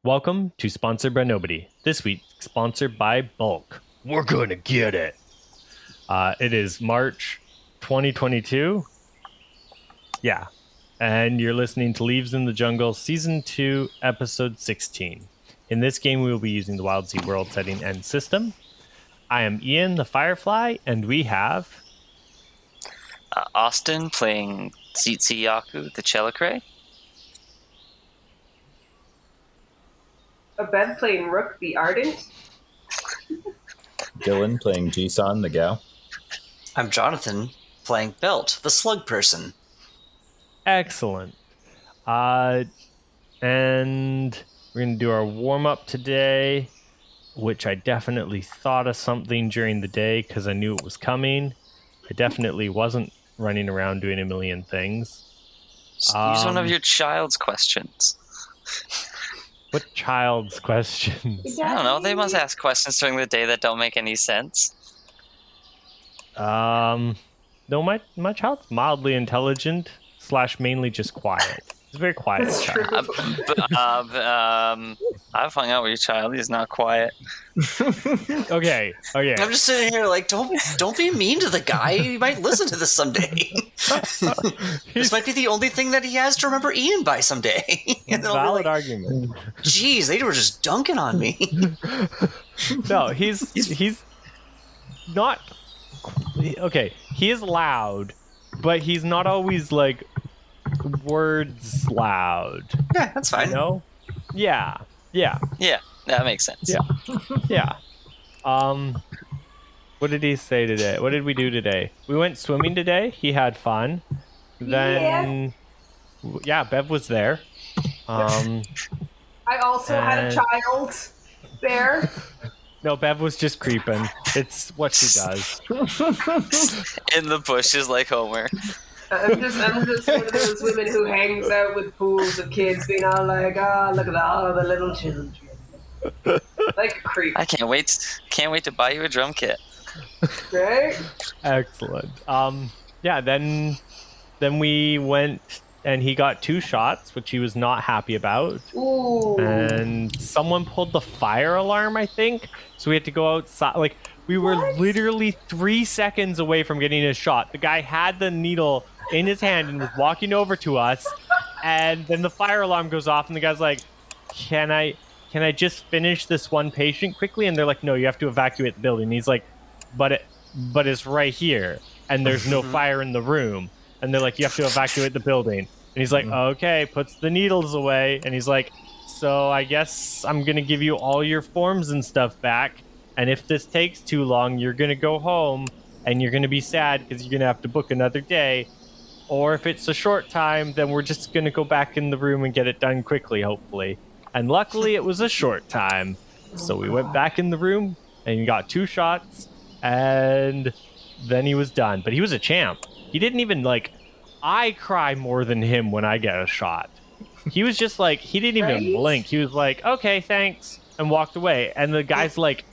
Welcome to Sponsored by Nobody. This week, sponsored by Bulk. We're gonna get it. It is March 2022. Yeah. And you're listening to Leaves in the Jungle, Season 2, Episode 16. In this game, we will be using the Wildsea world setting and system. I am Ian, the Firefly, and we have... Austin playing Tzitzi-Yaku, the Chelicray. Beth playing Rook, the Ardent. Dylan playing Jisan, the Gal. I'm Jonathan playing Belt, the Slug Person. Excellent. And we're going to do our warm-up today, which I definitely thought of something during the day because I knew it was coming. I definitely wasn't running around doing a million things. Just use one of your child's questions. What child's questions? I don't know. They must ask questions during the day that don't make any sense. No, my child's mildly intelligent / mainly just quiet. He's a very quiet child. I've hung out with your child. He's not quiet. Okay. I'm just sitting here like, don't be mean to the guy. He might listen to this someday. This might be the only thing that he has to remember Ian by someday. Valid argument. Geez, they were just dunking on me. No, he's not. Okay, he is loud, but he's not always like words loud. Yeah, that's fine. You know? Yeah. Yeah, that makes sense. Yeah. What did he say today? What did we do today? We went swimming today. He had fun. Then, yeah, Bev was there. I also had a child there. No, Bev was just creeping. It's what she does. In the bushes like Homer. I'm just one of those women who hangs out with pools of kids being all like, look at all the little children. Like a creep. I can't wait to buy you a drum kit. Right? Excellent. Yeah, then we went and he got 2 shots, which he was not happy about. Ooh. And someone pulled the fire alarm, I think. So we had to go outside. Like, we were literally 3 seconds away from getting a shot. The guy had the needle in his hand and was walking over to us. And then the fire alarm goes off and the guy's like, can I just finish this one patient quickly? And they're like, no, you have to evacuate the building. And he's like, but it's right here. And there's no fire in the room. And they're like, you have to evacuate the building. And he's like, okay, puts the needles away. And he's like, so I guess I'm going to give you all your forms and stuff back. And if this takes too long, you're going to go home and you're going to be sad because you're going to have to book another day. Or if it's a short time, then we're just going to go back in the room and get it done quickly, hopefully. And luckily, it was a short time. So we went back in the room and he got 2 shots. And then he was done. But he was a champ. He didn't even, I cry more than him when I get a shot. He was just like, he didn't even blink. He was like, okay, thanks, and walked away. And the guy's like,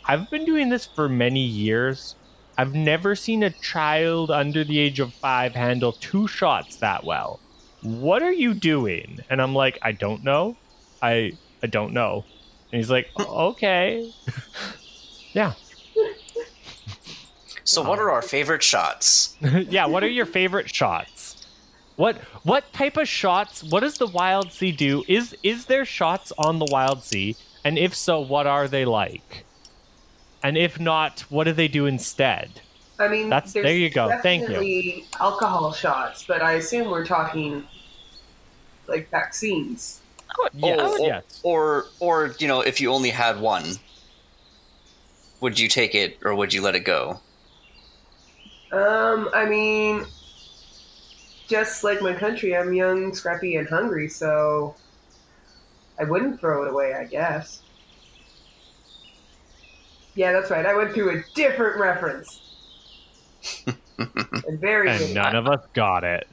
I've been doing this for many years. I've never seen a child under the age of 5 handle 2 shots that well. What are you doing? And I'm like, I don't know. I don't know. And he's like, okay. Yeah. So what are our favorite shots? Yeah, what are your favorite shots? What type of shots? What does the Wildsea do? Is there shots on the Wildsea? And if so, what are they like? And if not, what do they do instead? I mean, there you go. Thank you. Definitely alcohol shots, but I assume we're talking like vaccines. Yes. Or if you only had one, would you take it or would you let it go? I mean, just like my country, I'm young, scrappy, and hungry, so I wouldn't throw it away, I guess. Yeah, that's right. I went through a different reference. And none of us got it.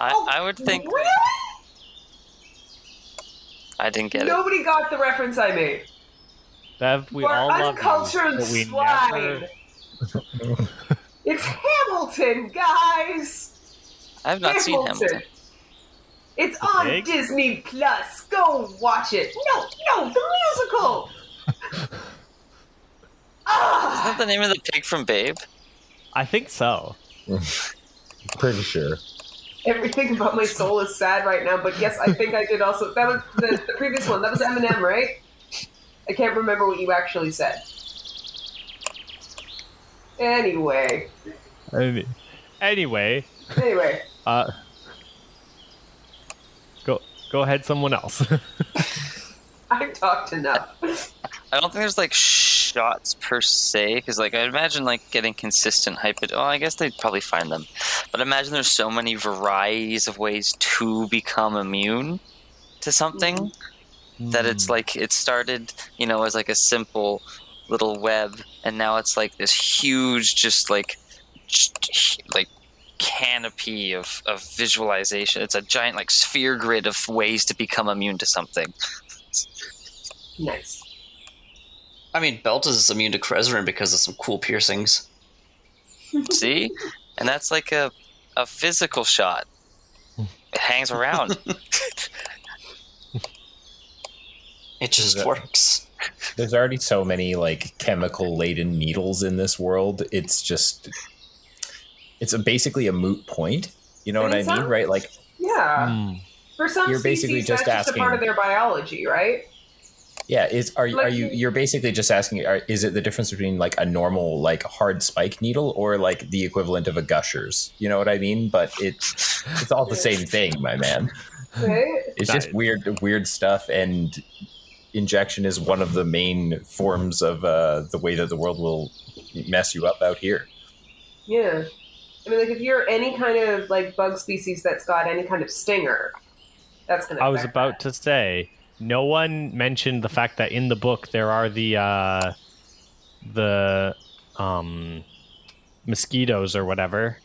I would think... Really? I didn't get Nobody got the reference I made. Bev, we We're all love uncultured you, but we swine. never... It's Hamilton, guys! I've not seen Hamilton. It's on pig? Disney Plus. Go watch it. No, the musical. Isn't that the name of the pig from Babe? I think so. Pretty sure. Everything about my soul is sad right now, but yes, I think I did also. That was the previous one. That was Eminem, right? I can't remember what you actually said. Anyway. Anyway. Go ahead, someone else. I've talked enough. I don't think there's like shots per se, because like I imagine like getting consistent hype. I guess they'd probably find them, but I imagine there's so many varieties of ways to become immune to something that it's like it started, as like a simple little web, and now it's like this huge, just like canopy of visualization. It's a giant like sphere grid of ways to become immune to something. Nice. I mean, Belt is immune to Krezerin because of some cool piercings. See? And that's like a physical shot. It hangs around. It just works. There's already so many like chemical laden needles in this world. It's basically a moot point. You know what I mean, right? Like, yeah. For some you're species, basically just that's just a part of their biology, right? Yeah, you're basically just asking, is it the difference between like a normal like hard spike needle or like the equivalent of a Gushers? You know what I mean? But it's all the same thing, my man. Right? It's just weird stuff, and injection is one of the main forms of the way that the world will mess you up out here. Yeah. I mean, like, if you're any kind of like bug species that's got any kind of stinger, that's gonna. I was about to say, no one mentioned the fact that in the book there are the mosquitoes or whatever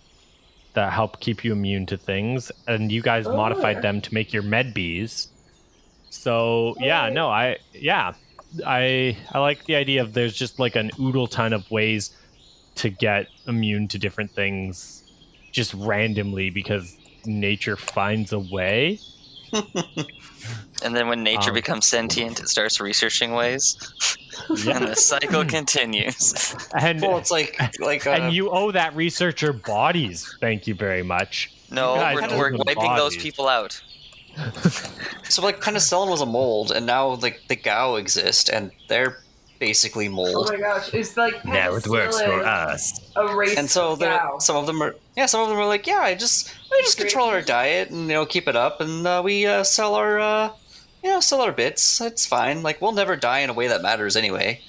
that help keep you immune to things, and you guys modified them to make your med bees. So I like the idea of there's just like an oodle ton of ways to get immune to different things just randomly because nature finds a way. And then when nature becomes sentient, it starts researching ways. And the cycle continues. And Well, it's like and you owe that researcher bodies. Thank you very much. No, we're wiping those people out. so like penicillin was a mold, and now like the Gao exist, and they're basically mold. Oh my gosh, it's like Now it works for us. A race. And so some of them are like, I just control our diet and keep it up, and we sell our bits. It's fine. Like, we'll never die in a way that matters anyway.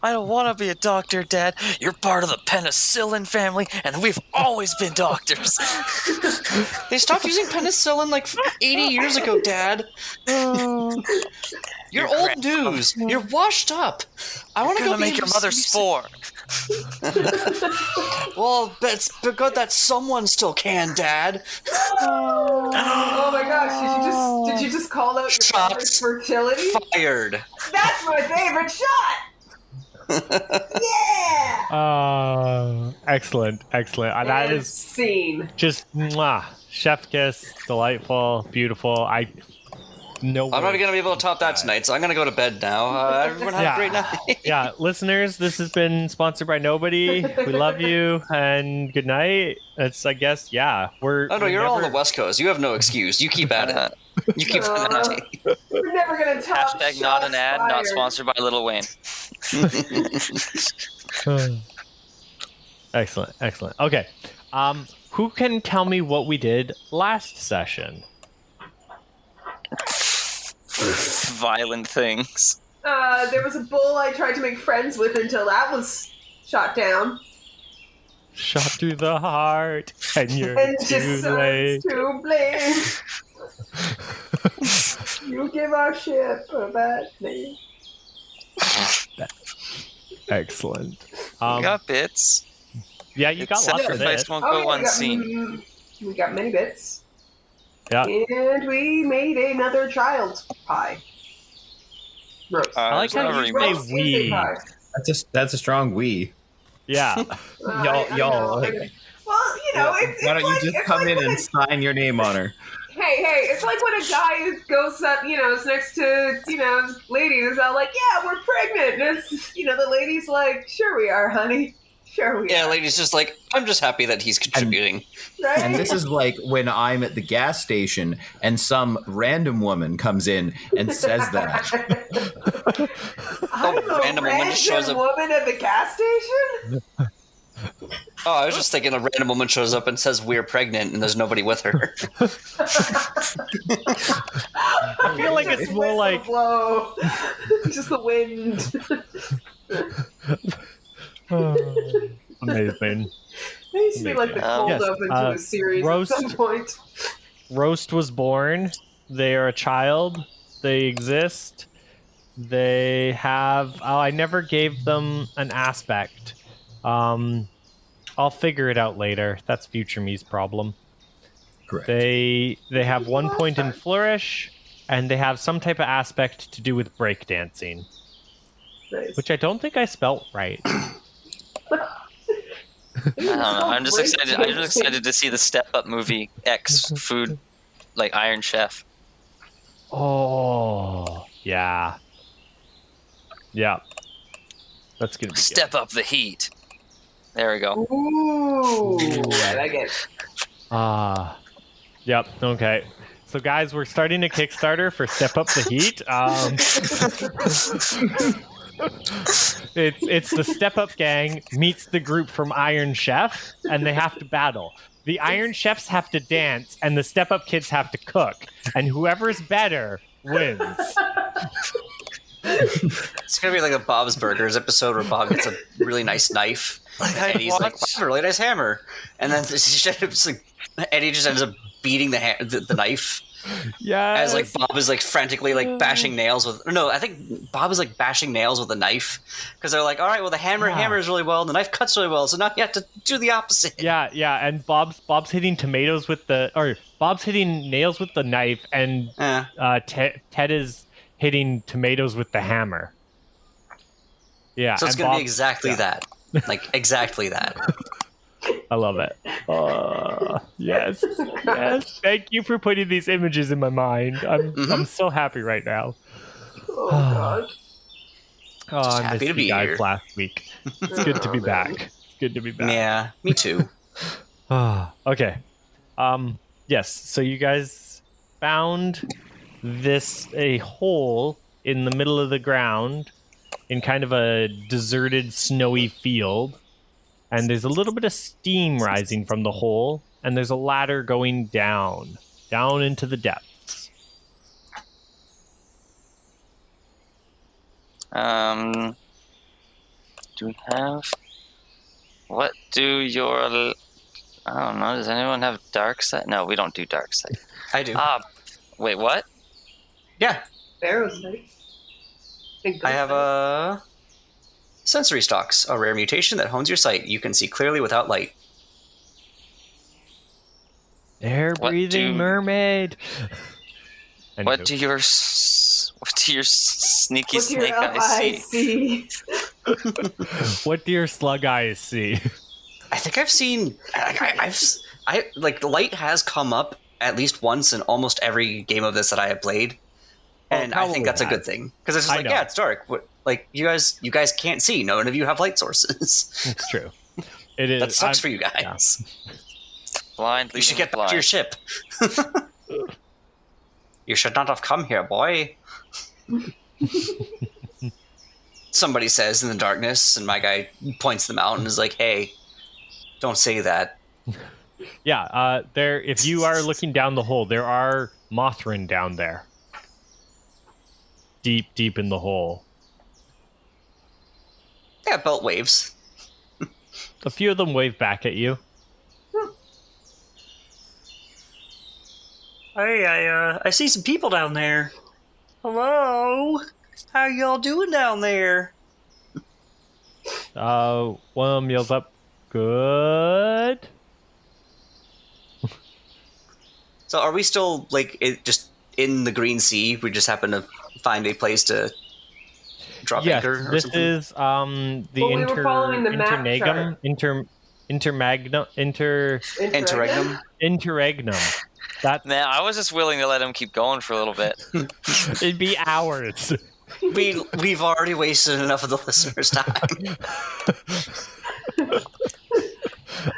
I don't want to be a doctor, Dad. You're part of the penicillin family, and we've always been doctors. They stopped using penicillin like 80 years ago, Dad. You're old news. You're washed up. I want to go make your mother spore. Well, it's good that someone still can, Dad. Oh my gosh! Did you just call out your father's fertility? Fired. That's my favorite shot. Yeah. Excellent. That is scene. just chef kiss, delightful, beautiful. I'm not going to be able to top that tonight, so I'm going to go to bed now. Everyone have a great night. Yeah, listeners, this has been sponsored by Nobody. We love you, and good night. It's, I guess, we're... Oh, no, you're all on the West Coast. You have no excuse. You keep at it. You keep at it. We're never going to top Hashtag not an ad, not sponsored by Lil Wayne. Excellent. Okay. Who can tell me what we did last session? Violent things. There was a bull I tried to make friends with until that was shot down. Shot through the heart, and you're too late. To blame. You give our ship a bad name. Excellent. You got bits. Yeah, you got lots of bits. Won't go unseen. We got many bits. Yeah. And we made another child's pie. Roast. I like how you say we. That's a strong we. Yeah. Y'all. Well, you know, it's Why don't you like, just it's come like in when and sign your name on her? hey, it's like when a guy goes up, you know, is next to, you know, his lady is all like, yeah, we're pregnant. And it's, you know, the lady's like, sure we are, honey. Sure we Yeah, are. lady's just like, I'm just happy that he's contributing. Right? And this is like when I'm at the gas station and some random woman comes in and says that. I'm a random woman just shows up. woman at the gas station? Oh, I was just thinking a random woman shows up and says we're pregnant and there's nobody with her. I feel like it's more like blow. Just the wind. amazing. It used to be like the cold Yes, open to a series roast- at some point. Roast was born. They are a child. They exist. They have. Oh, I never gave them an aspect. I'll figure it out later. That's future me's problem. Correct. They have 1 point in flourish, and they have some type of aspect to do with breakdancing, Nice. which I don't think I spelt right. I don't know. I'm just excited to see the Step Up movie X food, like Iron Chef. Oh, yeah. Yeah. That's gonna be good. Step up the heat. There we go. Ooh, I like it. Yep. Okay. So, guys, we're starting a Kickstarter for Step Up the Heat. It's the Step Up gang meets the group from Iron Chef, and they have to battle. The Iron Chefs have to dance, and the Step Up kids have to cook, and whoever's better wins. It's gonna be like a Bob's Burgers episode where Bob gets a really nice knife, and he's like, "I have a really nice hammer," and then Eddie just ends up beating the knife. Yeah. As like Bob is like frantically like bashing nails with. No, I think Bob is like bashing nails with a knife because they're like, "All right, well the hammer hammers really well, and the knife cuts really well, so now you have to do the opposite." Yeah, and Bob's hitting nails with the knife, and Ted is hitting tomatoes with the hammer. Yeah, So it's and gonna be Bob- exactly that, like exactly that. I love it. Yes. Thank you for putting these images in my mind. I'm so happy right now. Oh, God. Oh, I happy missed to be you guys here. last week. It's good to be back. It's good to be back. Yeah, me too. Okay. Yes. So you guys found a hole in the middle of the ground in kind of a deserted, snowy field. And there's a little bit of steam rising from the hole, and there's a ladder going down into the depths. Do we have? What do your? I don't know. Does anyone have dark sight? No, we don't do dark sight. I do. Wait, what? Yeah, Pharaoh's nice. I have a sensory stalks, a rare mutation that hones your sight. You can see clearly without light. Air-breathing mermaid. What do your sneaky What's your snake eyes see? What do your slug eyes see? I think I've seen. I like light has come up at least once in almost every game of this that I have played, and I think that's a good thing because it's just like, yeah, it's dark. Like you guys can't see. None of you have light sources. It's true. It is. That sucks for you guys. Blind. You should get back to your ship. You should not have come here, boy. Somebody says in the darkness, and my guy points them out and is like, "Hey, don't say that." Yeah, there. If you are looking down the hole, there are Mothrin down there, deep in the hole. Yeah, belt waves. A few of them wave back at you. Hey, I see some people down there. Hello, how y'all doing down there? One of them yells up, "Good." So, are we still like just in the Green Sea? We just happen to find a place to drop Yes, anchor or this something? is the Well, we were following the map chart. Interregnum. That Man, I was just willing to let him keep going for a little bit. it'd be hours. We've already wasted enough of the listeners' time.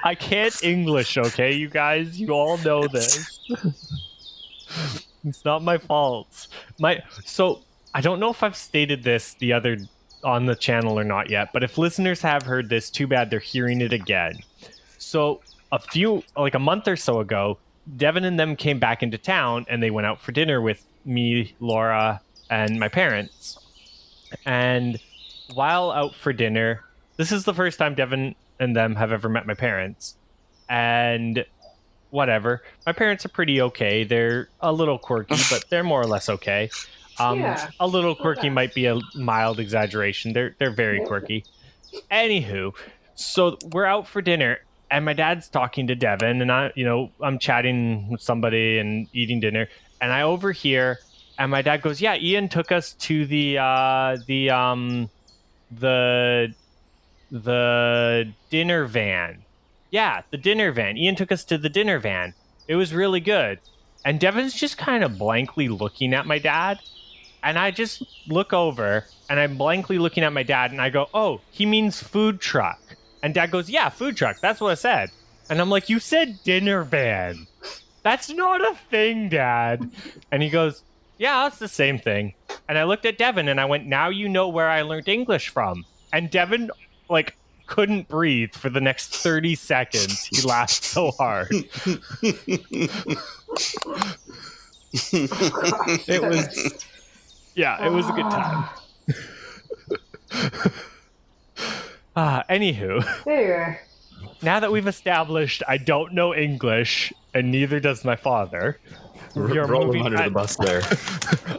I can't English, okay, you guys? You all know this. It's not my fault. So I don't know if I've stated this on the channel or not yet, but if listeners have heard this, too bad they're hearing it again. So a month or so ago, Devin and them came back into town and they went out for dinner with me, Laura, and my parents. And while out for dinner, this is the first time Devin and them have ever met my parents. And whatever. My parents are pretty okay. They're a little quirky, but they're more or less okay. Yeah. A little quirky might be a mild exaggeration. They're very quirky. Anywho, so we're out for dinner. And my dad's talking to Devin, and I'm chatting with somebody and eating dinner, and I overhear, and my dad goes, "Yeah, Ian took us to the dinner van. Yeah, the dinner van. Ian took us to the dinner van. It was really good." And Devin's just kind of blankly looking at my dad, and I just look over, and I'm blankly looking at my dad, and I go, "Oh, he means food truck." And Dad goes, "Yeah, food truck. That's what I said." And I'm like, "You said dinner van. That's not a thing, Dad." And he goes, "Yeah, it's the same thing." And I looked at Devin and I went, "Now you know where I learned English from." And Devin, couldn't breathe for the next 30 seconds. He laughed so hard. It was a good time. Anywho, There. now that we've established I don't know English, and neither does my father, Roll him under the bus there.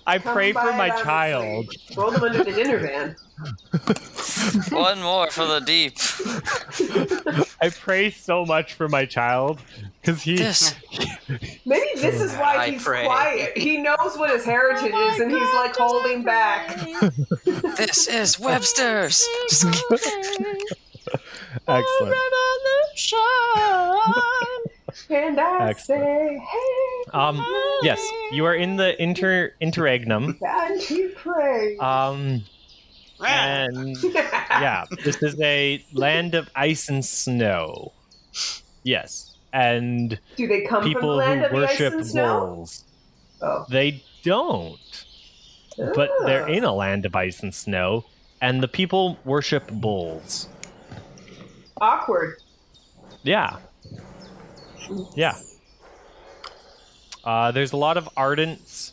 I pray for my child. Roll them under the dinner van. One more for the deep. I pray so much for my child, because Maybe this is why I he's pray. quiet. He knows what his heritage is, and he's holding back. This is Webster's. Excellent. And I Excellent. say, hey, Yes, you are in the interregnum. and he prays. And yeah, this is a land of ice and snow. Yes, and Do they come from the people land who of the ice worship and snow? bulls. Oh. They don't, but they're in a land of ice and snow, and the people worship bulls. Awkward. Yeah. Yeah. There's a lot of ardents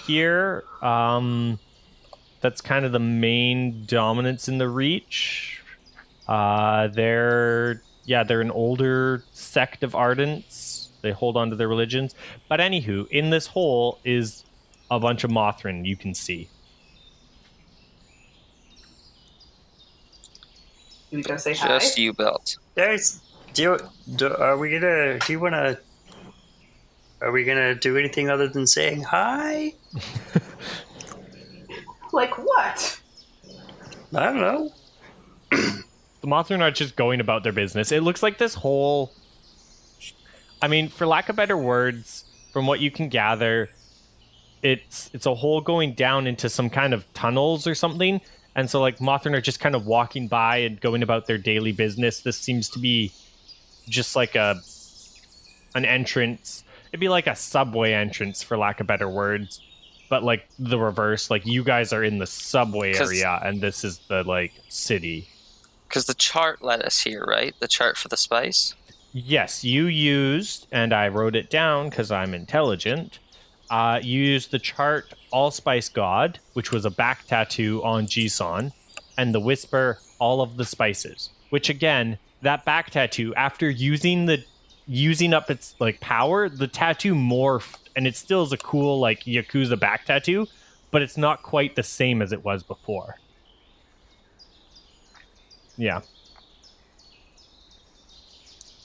here. That's kind of the main dominance in the Reach. They're an older sect of ardents. They hold on to their religions. But anywho, in this hole is a bunch of Mothrin you can see. Do we go say hi? Just you, Belt. Are we gonna do anything other than saying hi? Like what? I don't know. The Mothrin are just going about their business. It looks like this whole... I mean, for lack of better words, from what you can gather, it's a hole going down into some kind of tunnels or something. And so, Mothrin are just kind of walking by and going about their daily business. This seems to be just like an entrance. It'd be like a subway entrance, for lack of better words. But, the reverse. You guys are in the subway area, and this is the, city. Because the chart led us here, right? The chart for the spice? Yes, you used, and I wrote it down because I'm intelligent, you used the chart Allspice God, which was a back tattoo on Jisan, and the Whisper All of the Spices, which again, that back tattoo, after using up its power, the tattoo morphed, and it still is a cool Yakuza back tattoo, but it's not quite the same as it was before. Yeah.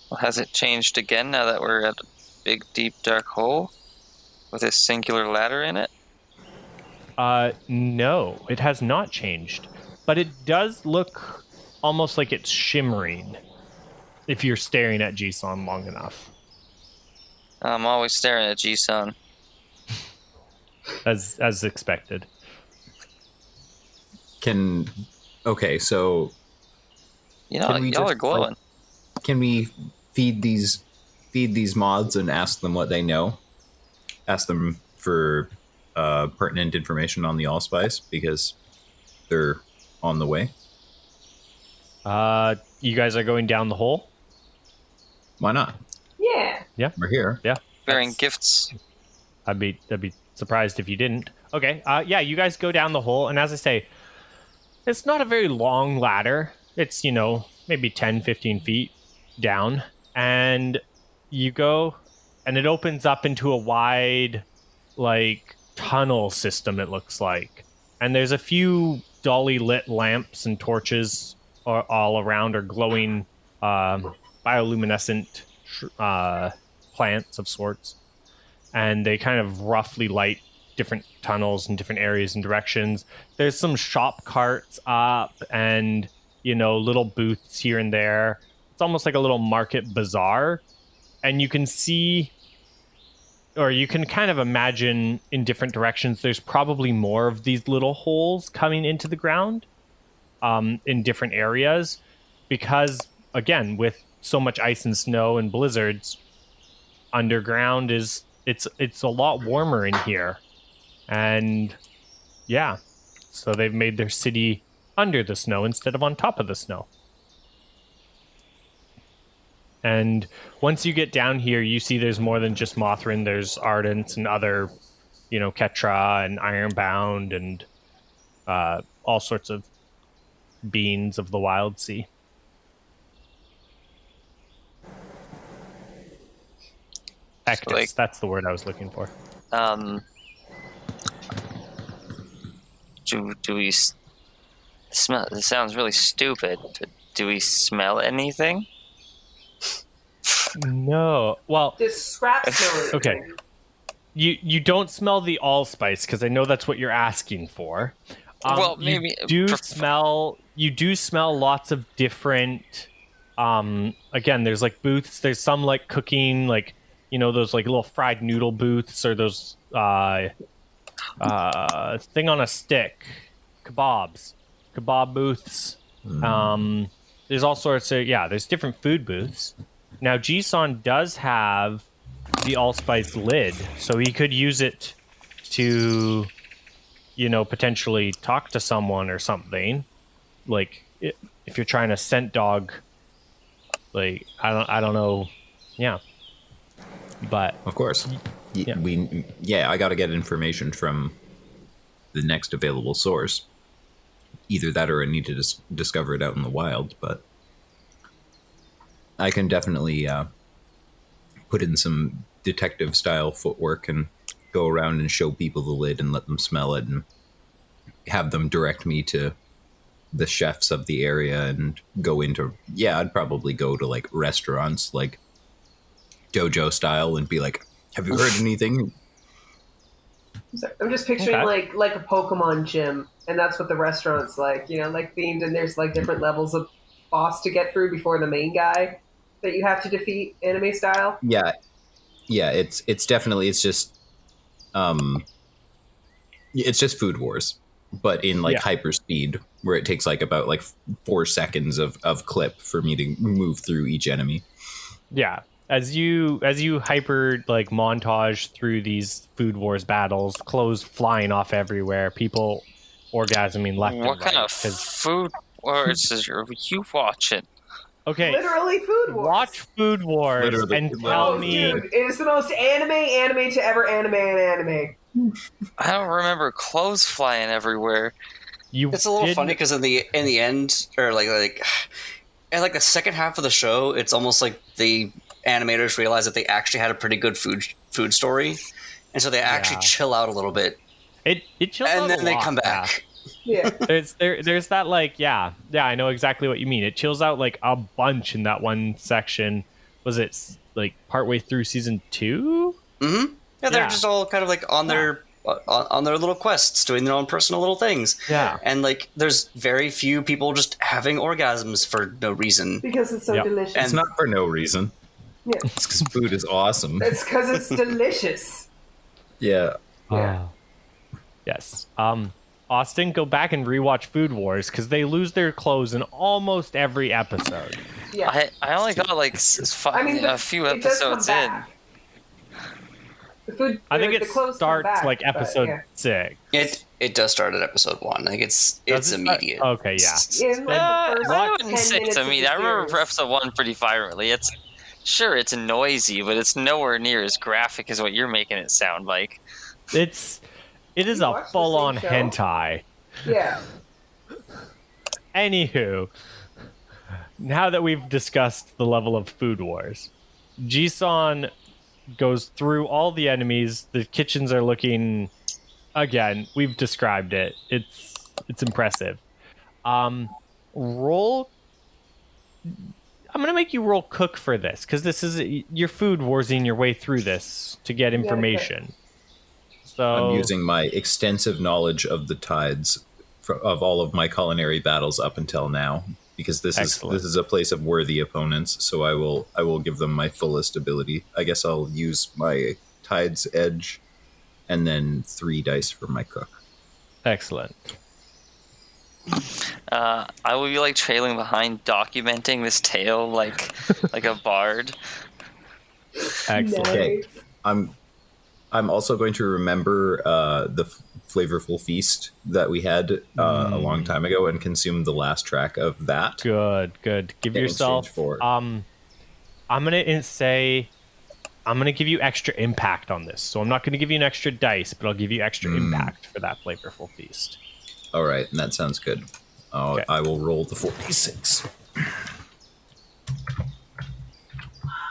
Well, has it changed again now that we're at a big, deep, dark hole with a singular ladder in it? No, it has not changed, but it does look almost like it's shimmering. if you're staring at Jisan long enough. I'm always staring at Jisan. As expected. Okay, so Y'all are just, glowing. can we feed these moths and ask them what they know? Ask them for pertinent information on the allspice because they're on the way. You guys are going down the hole? Why not? Yeah. We're here. Yeah. Bearing gifts. I'd be surprised if you didn't. Okay. Yeah, you guys go down the hole, and as I say, it's not a very long ladder. It's, maybe 10, 15 feet down. And you go, and it opens up into a wide, tunnel system, it looks like. And there's a few dully lit lamps and torches all around, or glowing bioluminescent plants of sorts. And they kind of roughly light different tunnels in different areas and directions. There's some shop carts up and, little booths here and there. It's almost like a little market bazaar. And you can see, or you can kind of imagine in different directions, there's probably more of these little holes coming into the ground in different areas. Because, again, with so much ice and snow and blizzards, underground it's a lot warmer in here. And yeah, so they've made their city under the snow instead of on top of the snow. And once you get down here, you see there's more than just Mothrin. There's Ardents and other, Ketra and Ironbound and all sorts of beings of the Wildsea. Ectus, that's the word I was looking for. Do we smell? This sounds really stupid, but do we smell anything? No. Well, Just scrap smelling. okay. You don't smell the allspice because I know that's what you're asking for. Well, maybe you do smell lots of different. Again, there's booths. There's some cooking, those little fried noodle booths, or those thing on a stick, kebab booths. There's all sorts of there's different food booths. Now Jisan does have the allspice lid, so he could use it to potentially talk to someone or something, if you're trying to scent dog, I don't know, but Of course. I got to get information from the next available source. Either that or I need to discover it out in the wild, but I can definitely put in some detective-style footwork and go around and show people the lid and let them smell it and have them direct me to the chefs of the area and go into... Yeah, I'd probably go to, restaurants, dojo style and be like, have you heard anything? I'm just picturing like a Pokemon gym, and that's what the restaurant's like, themed, and there's different levels of boss to get through before the main guy that you have to defeat, anime style. Yeah, it's definitely it's just Food Wars, but in hyper speed, where it takes about 4 seconds of clip for me to move through each enemy. Yeah. As you hyper montage through these Food Wars battles, clothes flying off everywhere, people orgasming left and right. What kind of Food Wars are you watching? Okay, Literally Food Wars. Watch Food Wars and tell me. Dude, it is the most anime to ever anime. I don't remember clothes flying everywhere. It's a little funny because in the end, or in the second half of the show, it's almost like the animators realize that they actually had a pretty good food story, and so they actually chill out a little bit. It chills out, and then they come back. Yeah. There's that I know exactly what you mean. It chills out a bunch in that one section. Was it partway through season 2? Mm-hmm. Yeah, they're just all kind of on their on their little quests, doing their own personal little things. Yeah. And like, there's very few people just having orgasms for no reason. Because it's so delicious. It's not for no reason. Yeah. It's because food is awesome. It's because it's delicious. Yeah. Yeah. Yes. Austin, go back and rewatch Food Wars because they lose their clothes in almost every episode. Yeah. I only got like a few it does come episodes in. back. The food, I think the it clothes come starts back, like but, episode yeah. 6. It does start at episode 1. Like it's Does it start- immediate. Okay, yeah. In like the first I 10 wouldn't say minutes it's of the immediate. I remember series. episode 1 pretty violently. It's noisy, but it's nowhere near as graphic as what you're making it sound like. It is You a watch the full-on same show? hentai. Yeah. Anywho, now that we've discussed the level of Food Wars, Jisan goes through all the enemies. The kitchens are looking, again, we've described it. It's impressive. Roll. I'm gonna make you roll cook for this because this is your Food Warsing your way through this to get information. So I'm using my extensive knowledge of the tides of all of my culinary battles up until now, because this is a place of worthy opponents. So I will give them my fullest ability. I guess I'll use my tides edge, and then 3 dice for my cook. Excellent. I will be like trailing behind, documenting this tale like a bard. Excellent. Okay. I'm also going to remember the flavorful feast that we had a long time ago and consume the last track of that. Good. Give in yourself. exchange for- I'm gonna give you extra impact on this. So I'm not gonna give you an extra dice, but I'll give you extra impact for that flavorful feast. All right, and that sounds good. Okay. I will roll the 46.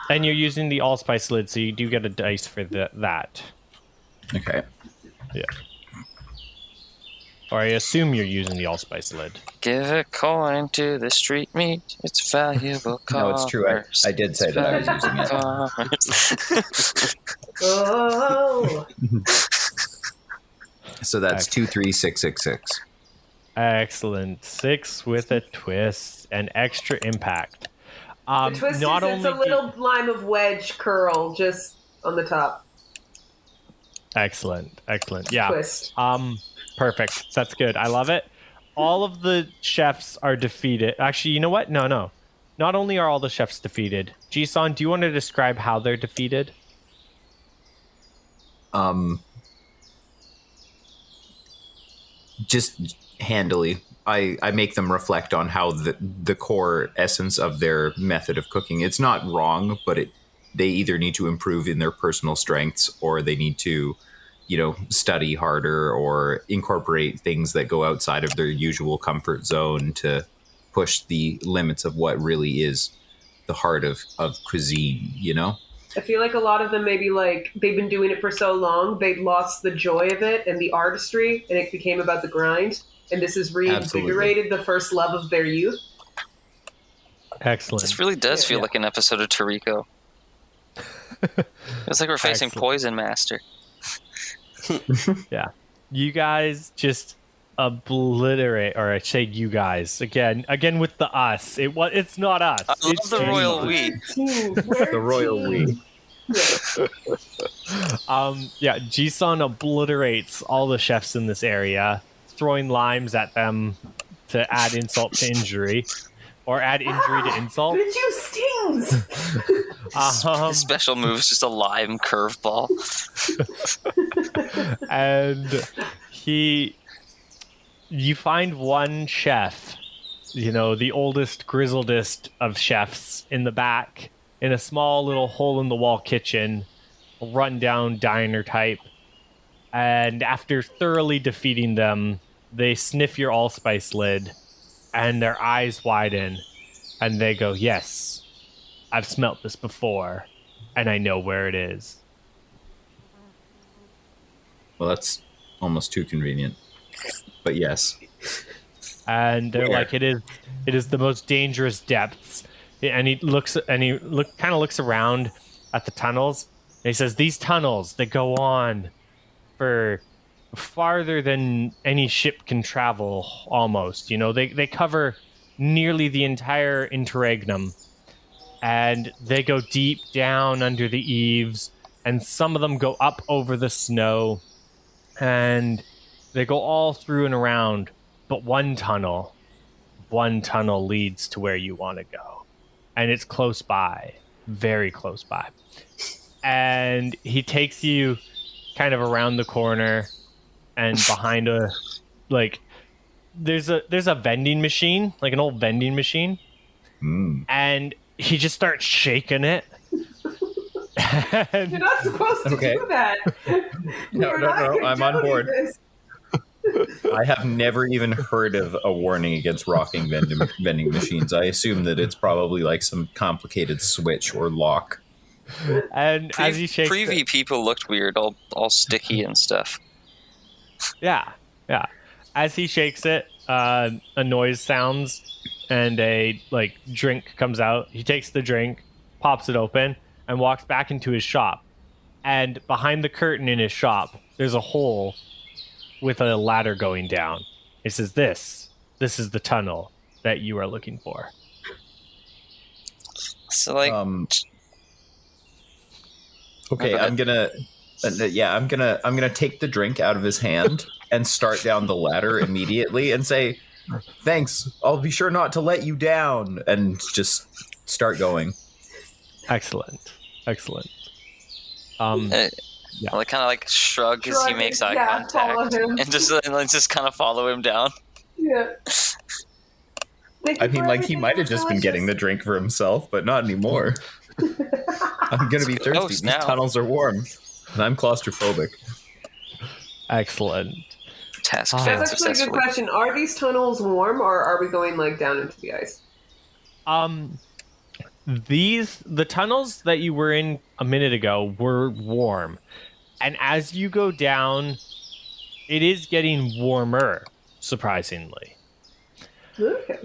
And you're using the allspice lid, so you do get a dice for that. Okay. Yeah. Or I assume you're using the allspice lid. Give a coin to the street meat. It's valuable. No, it's true. I did say that I was using it. Oh. So that's 2, 3, 6, 6, 6. Excellent. 6 with a twist and extra impact. The twist not is it's only a little lime of wedge curl just on the top. Excellent. Yeah. Twist. Perfect. That's good. I love it. All of the chefs are defeated. Actually, you know what? No. Not only are all the chefs defeated. Jisan, do you want to describe how they're defeated? Just handily. I make them reflect on how the core essence of their method of cooking. It's not wrong, but they either need to improve in their personal strengths, or they need to, study harder or incorporate things that go outside of their usual comfort zone to push the limits of what really is the heart of cuisine, I feel like a lot of them maybe like they've been doing it for so long, they lost the joy of it and the artistry, and it became about the grind. And this has reinvigorated the first love of their youth. Excellent. This really does feel like an episode of Toriko. It's like we're facing Excellent. Poison Master. Yeah. You guys just obliterate, or I say you guys again with the us. It's not us. I love It's the Jisan. royal we. The royal we. Yeah, Jisan obliterates all the chefs in this area, throwing limes at them to add insult to injury, or add injury to insult. The juice stings. His special move is just a lime curveball. And you find one chef, the oldest, grizzledest of chefs, in the back, in a small little hole-in-the-wall kitchen, a run-down diner type. And after thoroughly defeating them, they sniff your allspice lid, and their eyes widen, and they go, "Yes, I've smelt this before, and I know where it is." Well, that's almost too convenient. But yes. And they're Where? like, it is the most dangerous depths. And he looks around at the tunnels, and he says, "These tunnels, they go on for farther than any ship can travel, almost. You know, they cover nearly the entire interregnum, and they go deep down under the eaves, and some of them go up over the snow, and they go all through and around, but one tunnel leads to where you want to go, and it's close by, very close by. And he takes you kind of around the corner, and behind a, like, there's a vending machine, like an old vending machine, and he just starts shaking it. And You're not supposed to do that. No, I'm on board. I have never even heard of a warning against rocking vending machines. I assume that it's probably like some complicated switch or lock. And as he shakes Preview it, people looked weird, all sticky and stuff. yeah. As he shakes it, a noise sounds, and a drink comes out. He takes the drink, pops it open, and walks back into his shop. And behind the curtain in his shop, there's a hole with a ladder going down. It says, "This is the tunnel that you are looking for." So like, okay, I'm gonna take the drink out of his hand and start down the ladder immediately and say, "Thanks, I'll be sure not to let you down," and just start going. Excellent. Yeah. I kind of like shrug as he makes eye contact, and just kind of follow him down. Yeah. I mean, like, he might have just been getting the drink for himself, but not anymore. I'm gonna be thirsty. These tunnels are warm, and I'm claustrophobic. Excellent. Task That's failed actually a good successfully. question. Are these tunnels warm, or are we going down into the ice? The tunnels that you were in a minute ago were warm, and as you go down, it is getting warmer, surprisingly. Okay.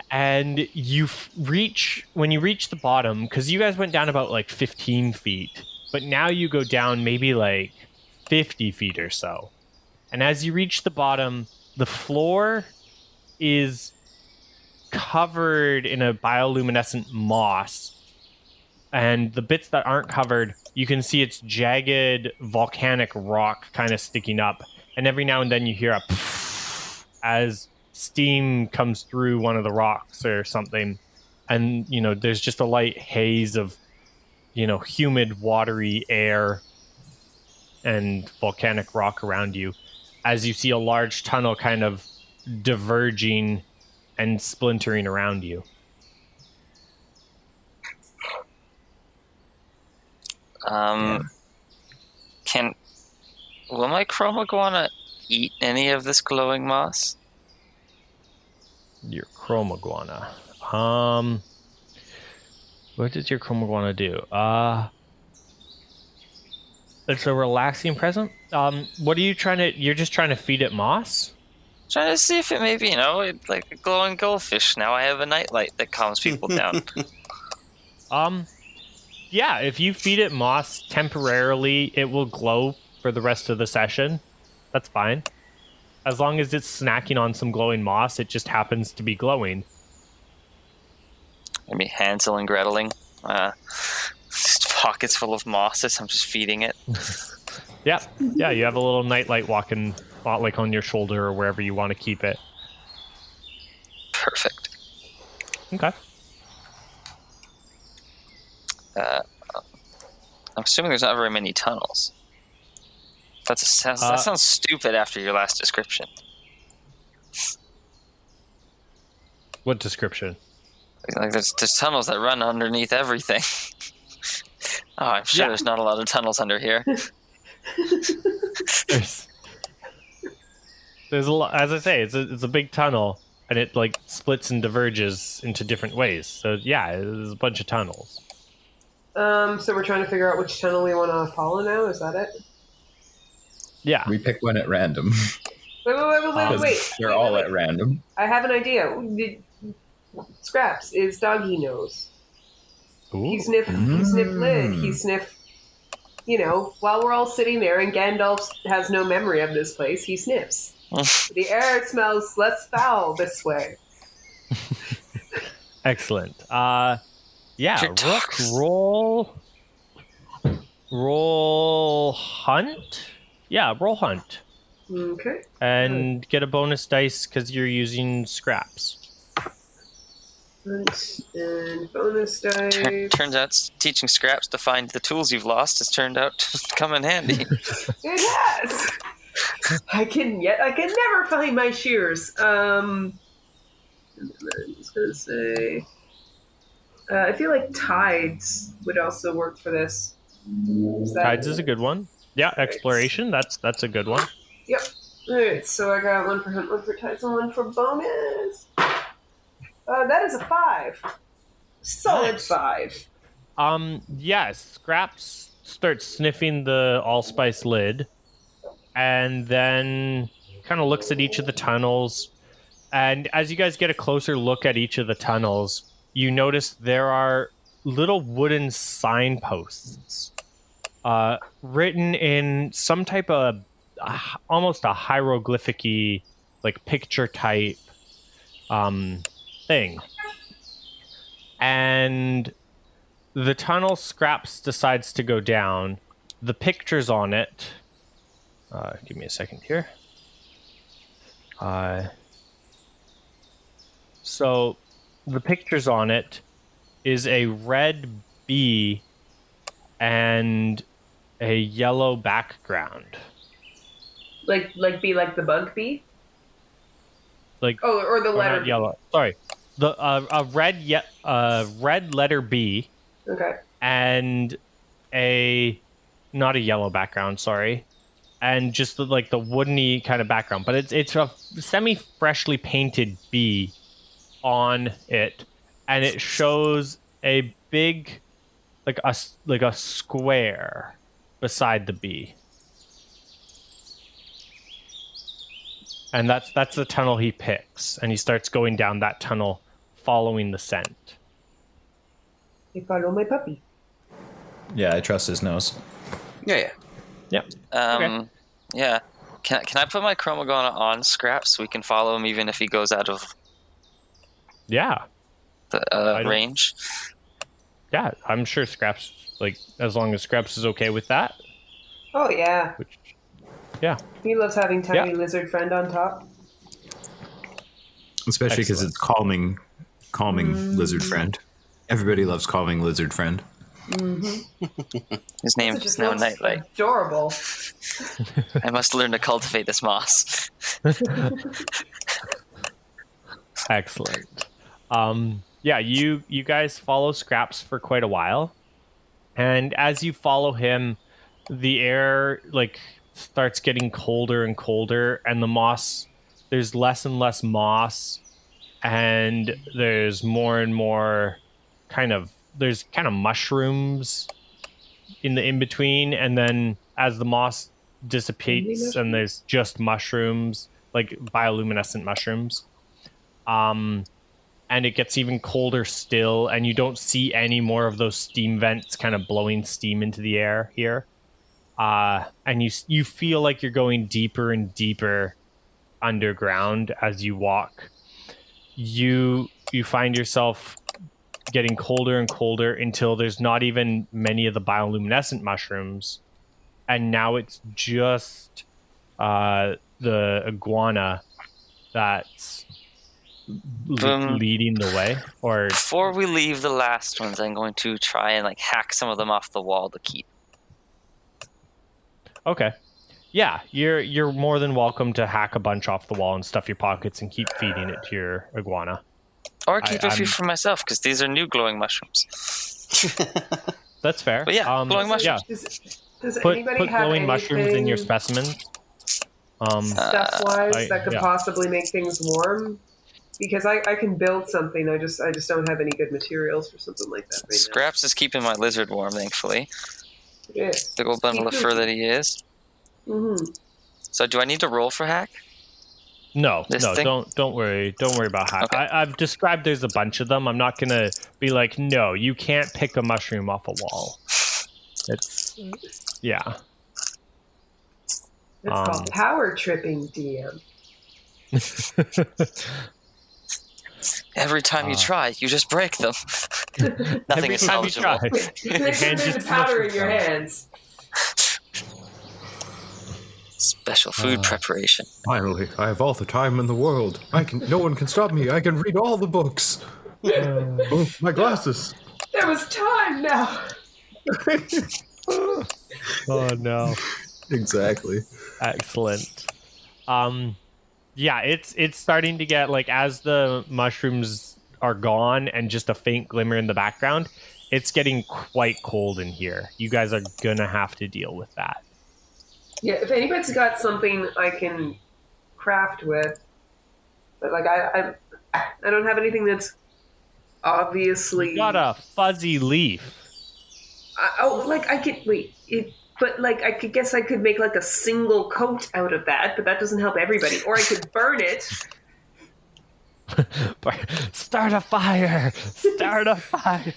And when you reach the bottom, because you guys went down about 15 feet, but now you go down maybe 50 feet or so. And as you reach the bottom, the floor is covered in a bioluminescent moss, and the bits that aren't covered, you can see it's jagged volcanic rock kind of sticking up, and every now and then you hear a pfft as steam comes through one of the rocks or something, and there's just a light haze of humid watery air and volcanic rock around you, as you see a large tunnel kind of diverging and splintering around you. Will my chromaguana eat any of this glowing moss? Your chromaguana. What does your chromaguana do? It's a relaxing present. What are you trying to? You're just trying to feed it moss? Trying to see if it maybe, like a glowing goldfish. Now I have a nightlight that calms people down. Yeah, if you feed it moss temporarily, it will glow for the rest of the session. That's fine. As long as it's snacking on some glowing moss, it just happens to be glowing. Maybe Hansel and Greteling. Just pockets full of mosses. I'm just feeding it. Yeah, you have a little nightlight walking on your shoulder or wherever you want to keep it. Perfect. Okay. I'm assuming there's not very many tunnels. That sounds stupid after your last description. What description? Like there's tunnels that run underneath everything. Oh, I'm sure there's not a lot of tunnels under here. There's a lot. As I say, it's a big tunnel, and it splits and diverges into different ways. So yeah, there's a bunch of tunnels. So we're trying to figure out which tunnel we want to follow now. Is that it? Yeah. We pick one at random. Wait. They're all at random. I have an idea. Scraps is doggy nose. Ooh. He sniff lid. He sniff while we're all sitting there and Gandalf has no memory of this place, he sniffs. The air smells less foul this way. Excellent. Rook, roll hunt. Yeah, roll hunt. Okay. And get a bonus dice because you're using scraps. Hunt and bonus dice. Turns out teaching scraps to find the tools you've lost has turned out to come in handy. It has. I can never find my shears. I'm just gonna say, I feel like tides would also work for this. Tides is a good one. Yeah, exploration. That's a good one. Yep. All right, so I got one for hunt, one for tides, and one for bonus. That is a 5. Solid Nice. 5. Yes, Scraps starts sniffing the allspice lid, and then kind of looks at each of the tunnels. And as you guys get a closer look at each of the tunnels, you notice there are little wooden signposts written in some type of almost a hieroglyphic-y, like picture type thing. And the tunnel Scraps decides to go down. The pictures on it. Give me a second here. So the pictures on it is a red bee and a yellow background. Like bee, like the bug bee? Like or the letter not yellow. Sorry, the a red letter B. Okay. And not a yellow background. Sorry, and just the woodeny kind of background, but it's a semi freshly painted bee on it, and it shows a big like a square beside the bee. And that's the tunnel he picks, and he starts going down that tunnel, following the scent. You follow my puppy. Yeah, I trust his nose. Yeah. Yep. Okay. Yeah. Can I put my Chromagona on Scraps so we can follow him even if he goes out of Yeah. the range? Yeah, I'm sure Scraps, as long as Scraps is okay with that. Oh yeah. Yeah. He loves having tiny lizard friend on top. Especially because it's calming lizard friend. Everybody loves calming lizard friend. Mm-hmm. His name is now Nightlight. Adorable. I must learn to cultivate this moss. Excellent. Yeah, you guys follow Scraps for quite a while, and as you follow him, the air starts getting colder and colder, and the moss, there's less and less moss, and there's more and more kind of mushrooms in the in-between, and then as the moss dissipates and there's just mushrooms, like bioluminescent mushrooms, and it gets even colder still, and you don't see any more of those steam vents kind of blowing steam into the air here. And you feel like you're going deeper and deeper underground as you walk. You find yourself getting colder and colder until there's not even many of the bioluminescent mushrooms, and now it's just the iguana that's leading the way. Or before we leave the last ones, I'm going to try and hack some of them off the wall to keep. Okay. Yeah, you're more than welcome to hack a bunch off the wall and stuff your pockets and keep feeding it to your iguana. Or keep a few for myself, because these are new glowing mushrooms. That's fair. But yeah, glowing mushrooms. Yeah. Does Put anybody have glowing mushrooms in your anything specimens. stuff-wise that could yeah. possibly make things warm? Because I can build something, I just don't have any good materials for something like that right now. Scraps is keeping my lizard warm, thankfully. Yeah. Big old bundle of fur that he is. Mm-hmm. So do I need to roll for hack? No, This thing? don't worry about hack. Okay. I've described there's a bunch of them. I'm not gonna be like, no, you can't pick a mushroom off a wall. It's Yeah. It's called power tripping, DM. Every time you try, you just break them. Nothing Every is time you salvageable. try. There's hand the just powder in mushes your them. hands. Special food preparation. Finally, I have all the time in the world. No one can stop me. I can read all the books. Oh, my glasses. There was time now. Oh no. Exactly. Excellent. Yeah, it's starting to get like as the mushrooms are gone and just a faint glimmer in the background, it's getting quite cold in here. You guys are gonna have to deal with that. Yeah, if anybody's got something I can craft with, but like I don't have anything that's obviously. You got a fuzzy leaf. I could wait. But like I could guess I could make like a single coat out of that, but that doesn't help everybody. Or I could burn it. Start a fire! Start a fire!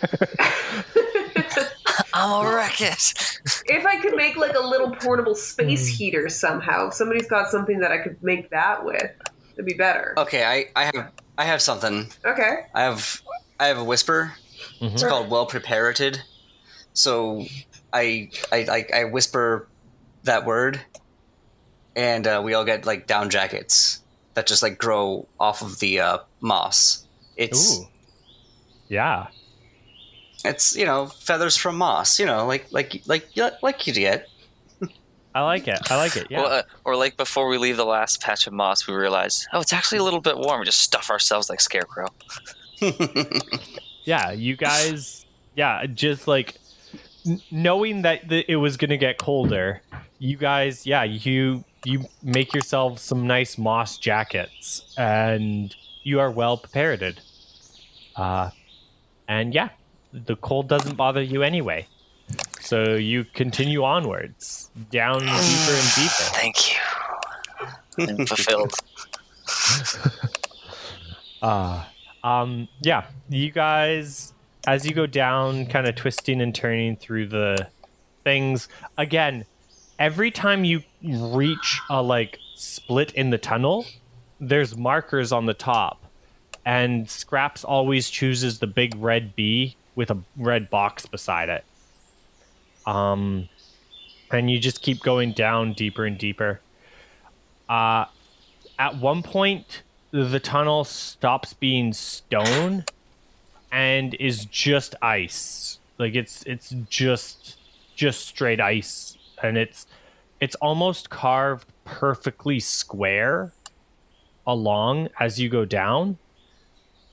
I'll wreck it. If I could make like a little portable space heater somehow, if somebody's got something that I could make that with, it'd be better. Okay, I have something. Okay. I have a whisper. It's called well preparated. So I whisper that word, and we all get like down jackets that just like grow off of the moss. It's Yeah. It's feathers from moss. Like you get. I like it. Yeah. Well, or like before we leave the last patch of moss, we realize, it's actually a little bit warm. We just stuff ourselves like Scarecrow. Yeah, you guys. Yeah, just like knowing that it was gonna get colder. You guys, you make yourselves some nice moss jackets, and you are well prepared. And yeah, the cold doesn't bother you anyway. So you continue onwards, down deeper and deeper. Thank you. I'm fulfilled. Yeah, you guys, as you go down, kind of twisting and turning through the things, again, every time you reach a like split in the tunnel, there's markers on the top, and Scraps always chooses the big red bee with a red box beside it. And you just keep going down deeper and deeper. At one point, the tunnel stops being stone and is just ice. Like it's just straight ice, and it's almost carved perfectly square along as you go down,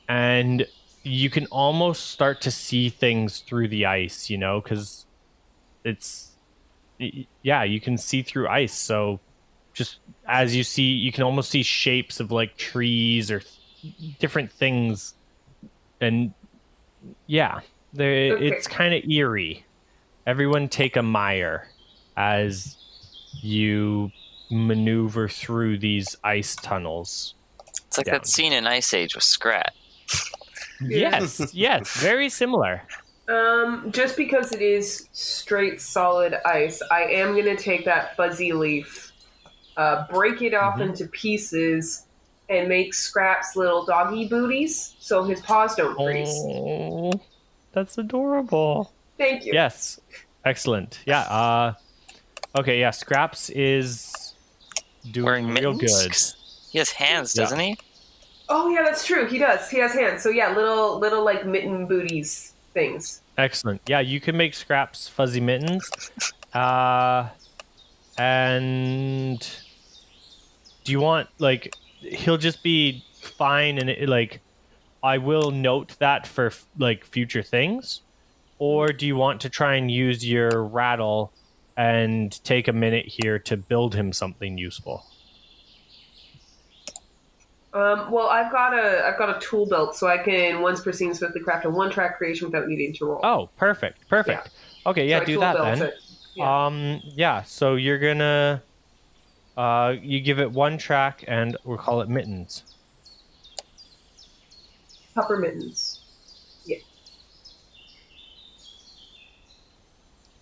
and you can almost start to see things through the ice, because you can see through ice. So just as you see, you can almost see shapes of like trees or different things, and it's kind of eerie. Everyone take a mire as you maneuver through these ice tunnels. It's like that scene in Ice Age with Scrat. Yes, very similar. Just because it is straight solid ice, I am going to take that fuzzy leaf, break it off into pieces, and make Scraps little doggy booties so his paws don't freeze. Oh, that's adorable. Thank you. Yes, excellent. Yeah. Okay. Yeah. Scraps is doing Wearing real mittens? good. He has hands, doesn't he? Oh yeah, that's true. He does. He has hands. So yeah, little like mitten booties things. Excellent. Yeah, you can make Scraps fuzzy mittens. And do you want like he'll just be fine, and I will note that for like future things, or do you want to try and use your rattle and take a minute here to build him something useful? Well, I've got a tool belt, so I can once per scene swiftly craft a one-track creation without needing to roll. Oh, perfect. Yeah. Okay, yeah, So I do tool that belt then. it. Yeah. Yeah, so you're gonna you give it one track, and we'll call it mittens. Pupper mittens. Yeah.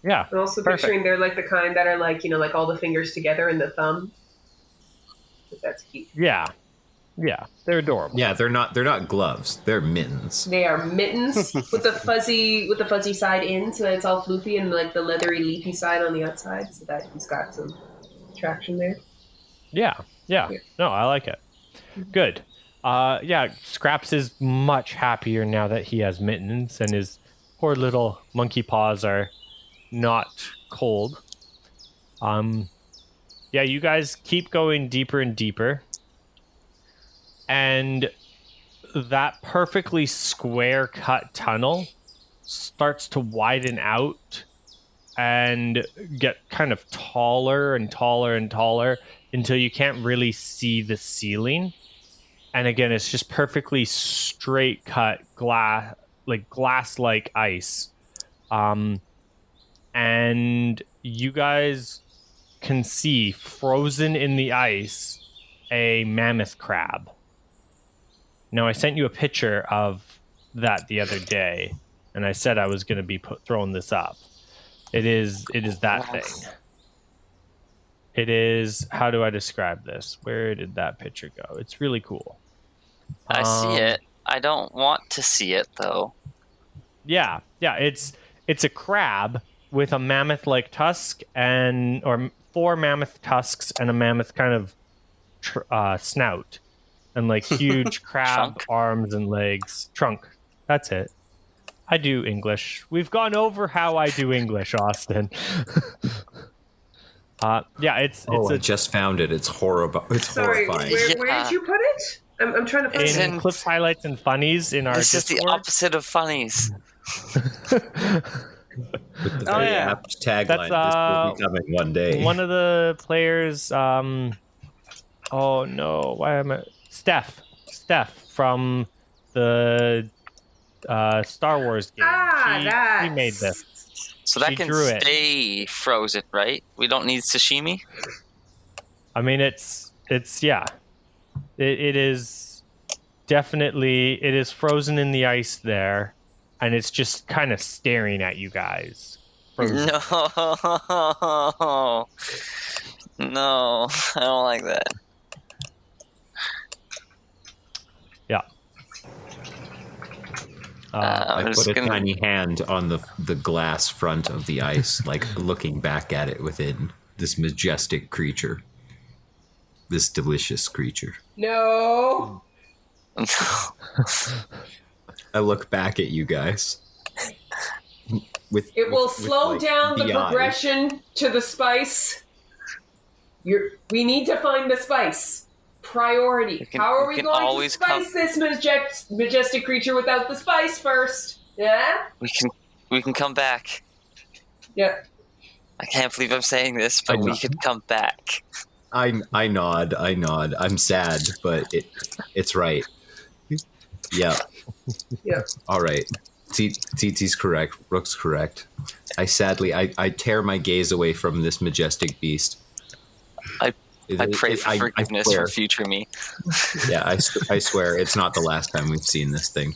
Yeah. I'm also Perfect. picturing they're like the kind that are like, like all the fingers together in the thumb. That's cute. Yeah. Yeah. They're adorable. Yeah, they're not gloves. They're mittens. They are mittens with the fuzzy side in, so that it's all floofy, and like the leathery, leafy side on the outside, so that he's got some traction there. Yeah. No, I like it. Good. Scraps is much happier now that he has mittens, and his poor little monkey paws are not cold. You guys keep going deeper and deeper, and that perfectly square cut tunnel starts to widen out and get kind of taller and taller and taller until you can't really see the ceiling. And again, it's just perfectly straight cut glass-like ice. And you guys can see, frozen in the ice, a mammoth crab. Now, I sent you a picture of that the other day, and I said I was going to be throwing this up. It is that thing. It is, how do I describe this? Where did that picture go? It's really cool. I see it. I don't want to see it, though. Yeah, it's a crab with a mammoth-like tusk or 4 mammoth tusks and a mammoth kind of snout, and like huge crab arms and legs. Trunk. That's it. I do English. We've gone over how I do English, Austin. I just found it. It's horrible. It's Sorry, horrifying. where did you put it? I'm trying to find it. In clips, highlights, and funnies in our This is Discord. the opposite of funnies. With the very apt tagline, this will be coming one day. One of the players, oh no, why am I? Steph from the Star Wars game. She made this. So that She can drew it. stay frozen, right? We don't need sashimi? I mean, it's yeah. It is definitely, it is frozen in the ice there, and it's just kind of staring at you guys. Frozen. No, I don't like that. Yeah. I put a tiny hand on the glass front of the ice, like looking back at it within this majestic creature. This delicious creature. No. I look back at you guys. It will slow down the progression to the spice. We need to find the spice. Priority. How are we going to spice this majestic creature without the spice first? Yeah? We can come back. Yeah. I can't believe I'm saying this, but we can come back. I nod. I'm sad, but it's right. Yeah. Yeah. All right. Tzitzi's correct. Rook's correct. I tear my gaze away from this majestic beast. I pray for forgiveness for future me. Yeah, I swear it's not the last time we've seen this thing.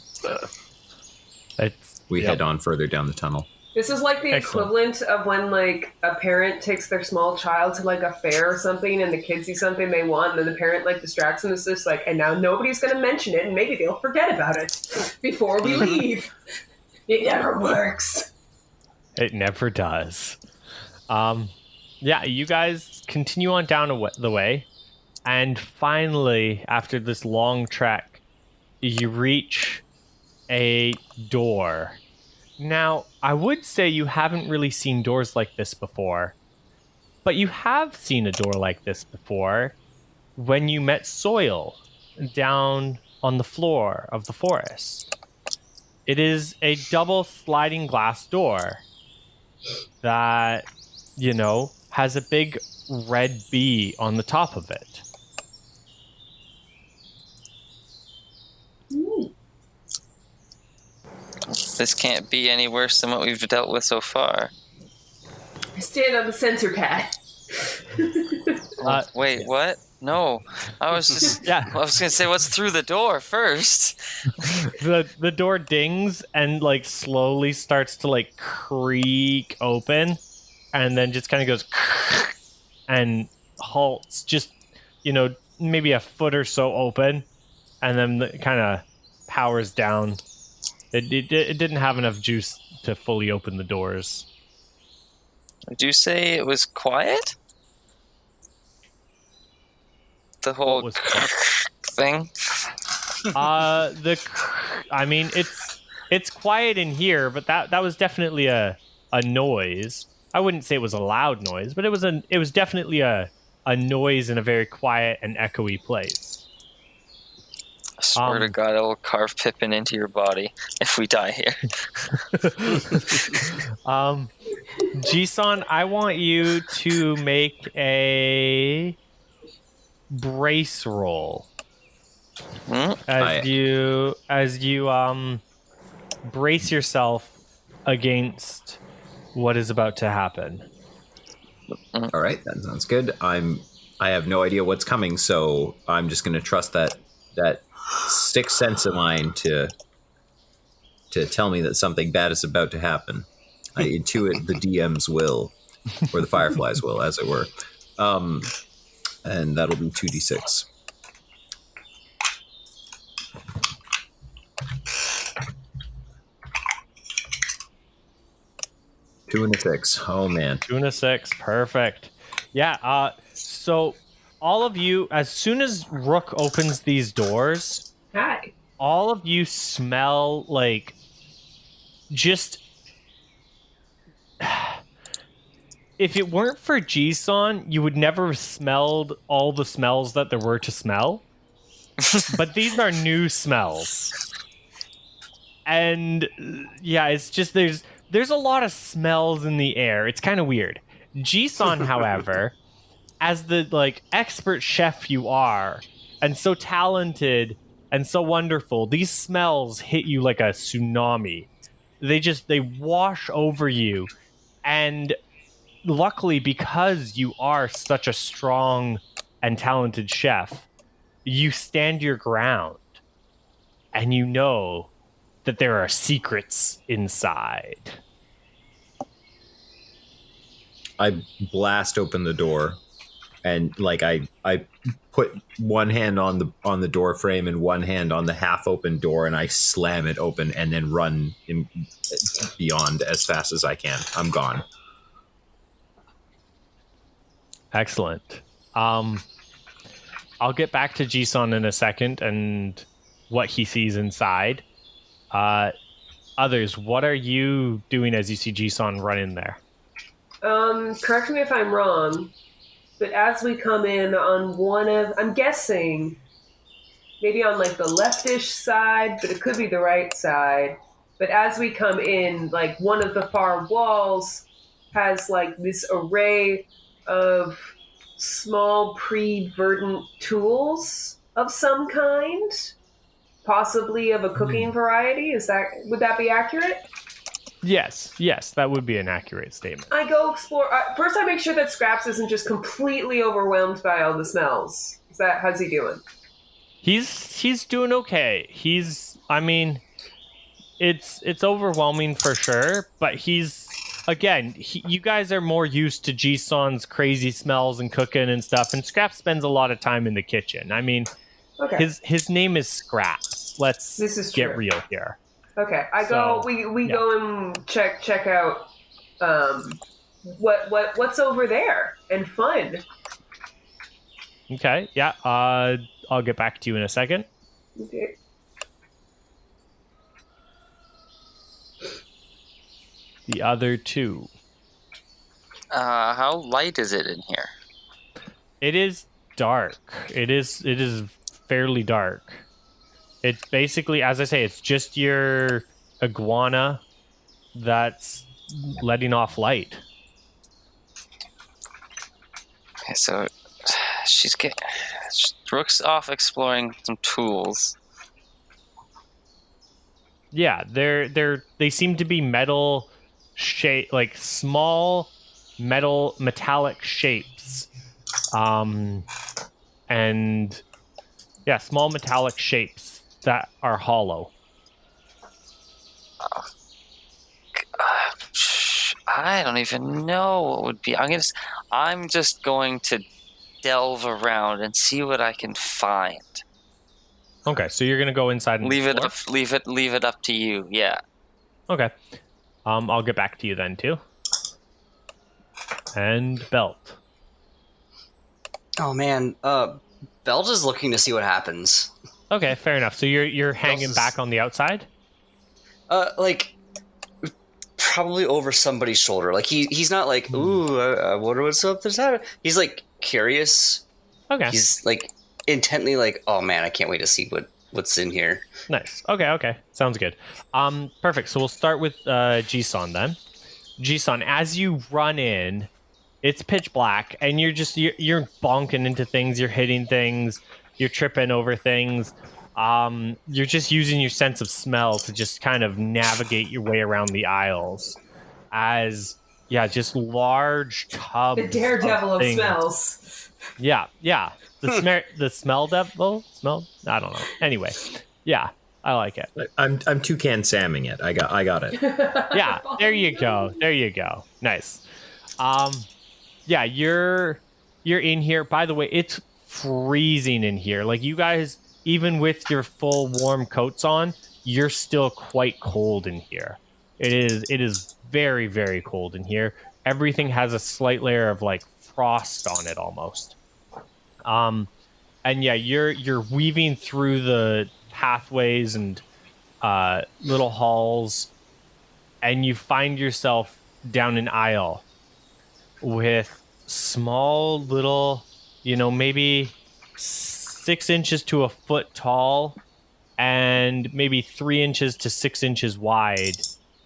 We head on further down the tunnel. This is like the equivalent of when like a parent takes their small child to like a fair or something, and the kid sees something they want, and then the parent like distracts them. It's just like, and now nobody's going to mention it, and maybe they'll forget about it before we leave. It never works. It never does. You guys continue on down the way, and finally, after this long trek, you reach a door. Now, I would say you haven't really seen doors like this before, but you have seen a door like this before when you met Soil down on the floor of the forest. It is a double sliding glass door that, has a big red bee on the top of it. This can't be any worse than what we've dealt with so far. I stand on the sensor pad. Wait, what? No, I was just. Yeah. I was gonna say, what's through the door first? The door dings and like slowly starts to like creak open, and then just kind of goes and halts, just maybe a foot or so open, and then kind of powers down. It didn't have enough juice to fully open the doors. Would you say it was quiet? The whole What was quiet? thing. I mean, it's quiet in here, but that was definitely a noise. I wouldn't say it was a loud noise, but it was definitely a noise in a very quiet and echoey place. I swear to God, I will carve Pippin into your body if we die here. Jisan, I want you to make a brace roll. As you brace yourself against what is about to happen. All right, that sounds good. I have no idea what's coming, so I'm just going to trust that sixth sense of mine to tell me that something bad is about to happen. I intuit the DM's will, or the Firefly's will, as it were. And that'll be 2d6. Two and a 6. Oh, man. 2 and a 6. Perfect. Yeah. So all of you, as soon as Rook opens these doors, Hi. all of you smell like just... If it weren't for Jisan, you would never have smelled all the smells that there were to smell. But these are new smells. And yeah, it's just there's a lot of smells in the air. It's kind of weird. Jisan, however, as the expert chef you are, and so talented and so wonderful, these smells hit you like a tsunami. They wash over you, and luckily, because you are such a strong and talented chef, you stand your ground, and you know that there are secrets inside. I blast open the door, and I put one hand on the door frame and one hand on the half open door, and I slam it open and then run beyond as fast as I can. I'm gone. Excellent. I'll get back to Jisan in a second and what he sees inside. Others, what are you doing as you see Jisan run in there? Correct me if I'm wrong, but as we come in on I'm guessing, maybe on the leftish side, but it could be the right side. But as we come in, one of the far walls has this array of small pre-verdant tools of some kind, possibly of a cooking variety. Would that be accurate? Yes, that would be an accurate statement. I go explore. First, I make sure that Scraps isn't just completely overwhelmed by all the smells. How's he doing? He's doing okay. It's overwhelming for sure, but you guys are more used to Jisan's crazy smells and cooking and stuff, and Scraps spends a lot of time in the kitchen. Okay. His name is Scraps. Let's get real here. Okay, we yeah. go and check out what's over there and fun. Okay, yeah. I'll get back to you in a second. Okay. The other two. How light is it in here? It is dark. It is fairly dark. It's basically, as I say, it's just your iguana that's letting off light. Okay, so Rook's off exploring some tools. Yeah, they seem to be metal shape, small metallic shapes. and yeah, small metallic shapes that are hollow. I don't even know what would be. I'm just going to delve around and see what I can find. Okay, so you're gonna go inside and Leave explore? it up to you. Yeah. Okay. I'll get back to you then too. And Belt. Oh man, Belt is looking to see what happens. Okay, fair enough. So you're hanging back on the outside? Like probably over somebody's shoulder. Like he's not like, ooh, I wonder what's up. He's like curious. Okay. He's like intently like, oh man, I can't wait to see what's in here. Nice. Okay. Sounds good. Perfect. So we'll start with Jisan then. Jisan, as you run in, it's pitch black, and you're bonking into things, you're hitting things, you're tripping over things. You're just using your sense of smell to just kind of navigate your way around the aisles. As just large tubs. The daredevil of smells. Yeah. The smell devil? Smell? I don't know. Anyway, yeah, I like it. I'm toucan Samming it. I got it. Yeah, there you go. Nice. Yeah, you're in here. By the way, it's freezing in here. Like, you guys, even with your full warm coats on, you're still quite cold in here. It is very, very cold in here. Everything has a slight layer of like frost on it almost. And yeah, you're weaving through the pathways and little halls, and you find yourself down an aisle with small little, maybe 6 inches to a foot tall and maybe 3 inches to 6 inches wide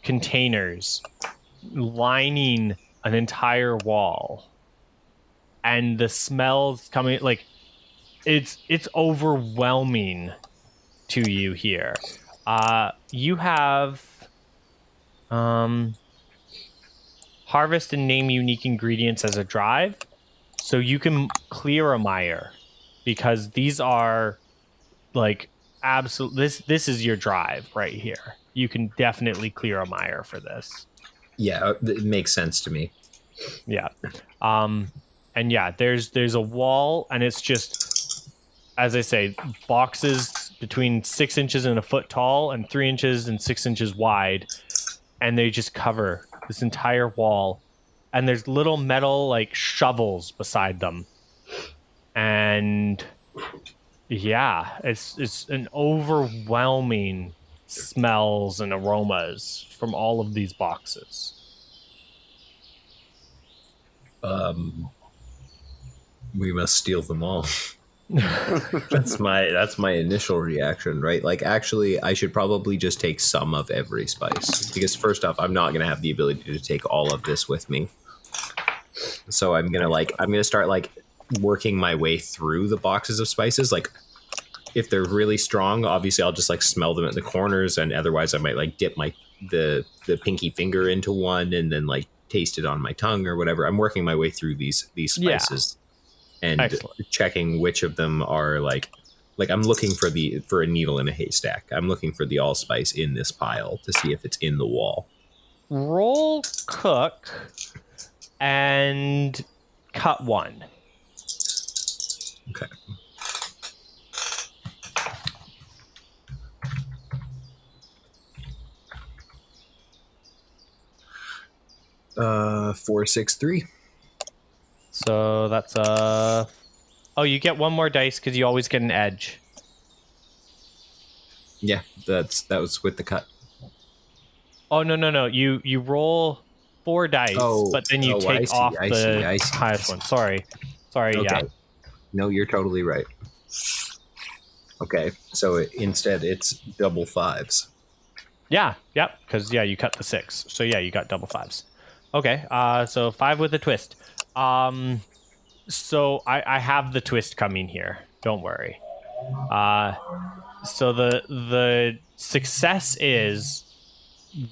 containers lining an entire wall. And the smells coming, like, it's overwhelming to you here. You have harvest and name unique ingredients as a drive, so you can clear a mire, because these are like absolute. This is your drive right here. You can definitely clear a mire for this. Yeah, it makes sense to me. Yeah. And yeah, there's a wall, and it's just, as I say, boxes between 6 inches and a foot tall and 3 inches and 6 inches wide, and they just cover this entire wall. And there's little metal like shovels beside them, and yeah, it's an overwhelming smells and aromas from all of these boxes. We must steal them all. That's my initial reaction, right? Like, actually, I should probably just take some of every spice, because first off, I'm not going to have the ability to take all of this with me. So I'm gonna start like working my way through the boxes of spices. Like, if they're really strong, obviously I'll just like smell them at the corners, and otherwise I might like dip the pinky finger into one and then like taste it on my tongue or whatever. I'm working my way through these spices. And excellent. Checking which of them are like I'm looking for a needle in a haystack. I'm looking for the allspice in this pile to see if it's in the wall. Roll cook and cut one. Okay. Uh, 463. So that's oh, you get one more dice because you always get an edge. Yeah, that was with the cut. Oh no! You roll 4 dice, but then you take off the highest one. Sorry. Okay. Yeah. No, you're totally right. Okay, so instead it's double 5s. Yeah. Yep. Because you cut the 6, so yeah, you got double 5s. Okay. So 5 with a twist. So I have the twist coming here. Don't worry. So the success is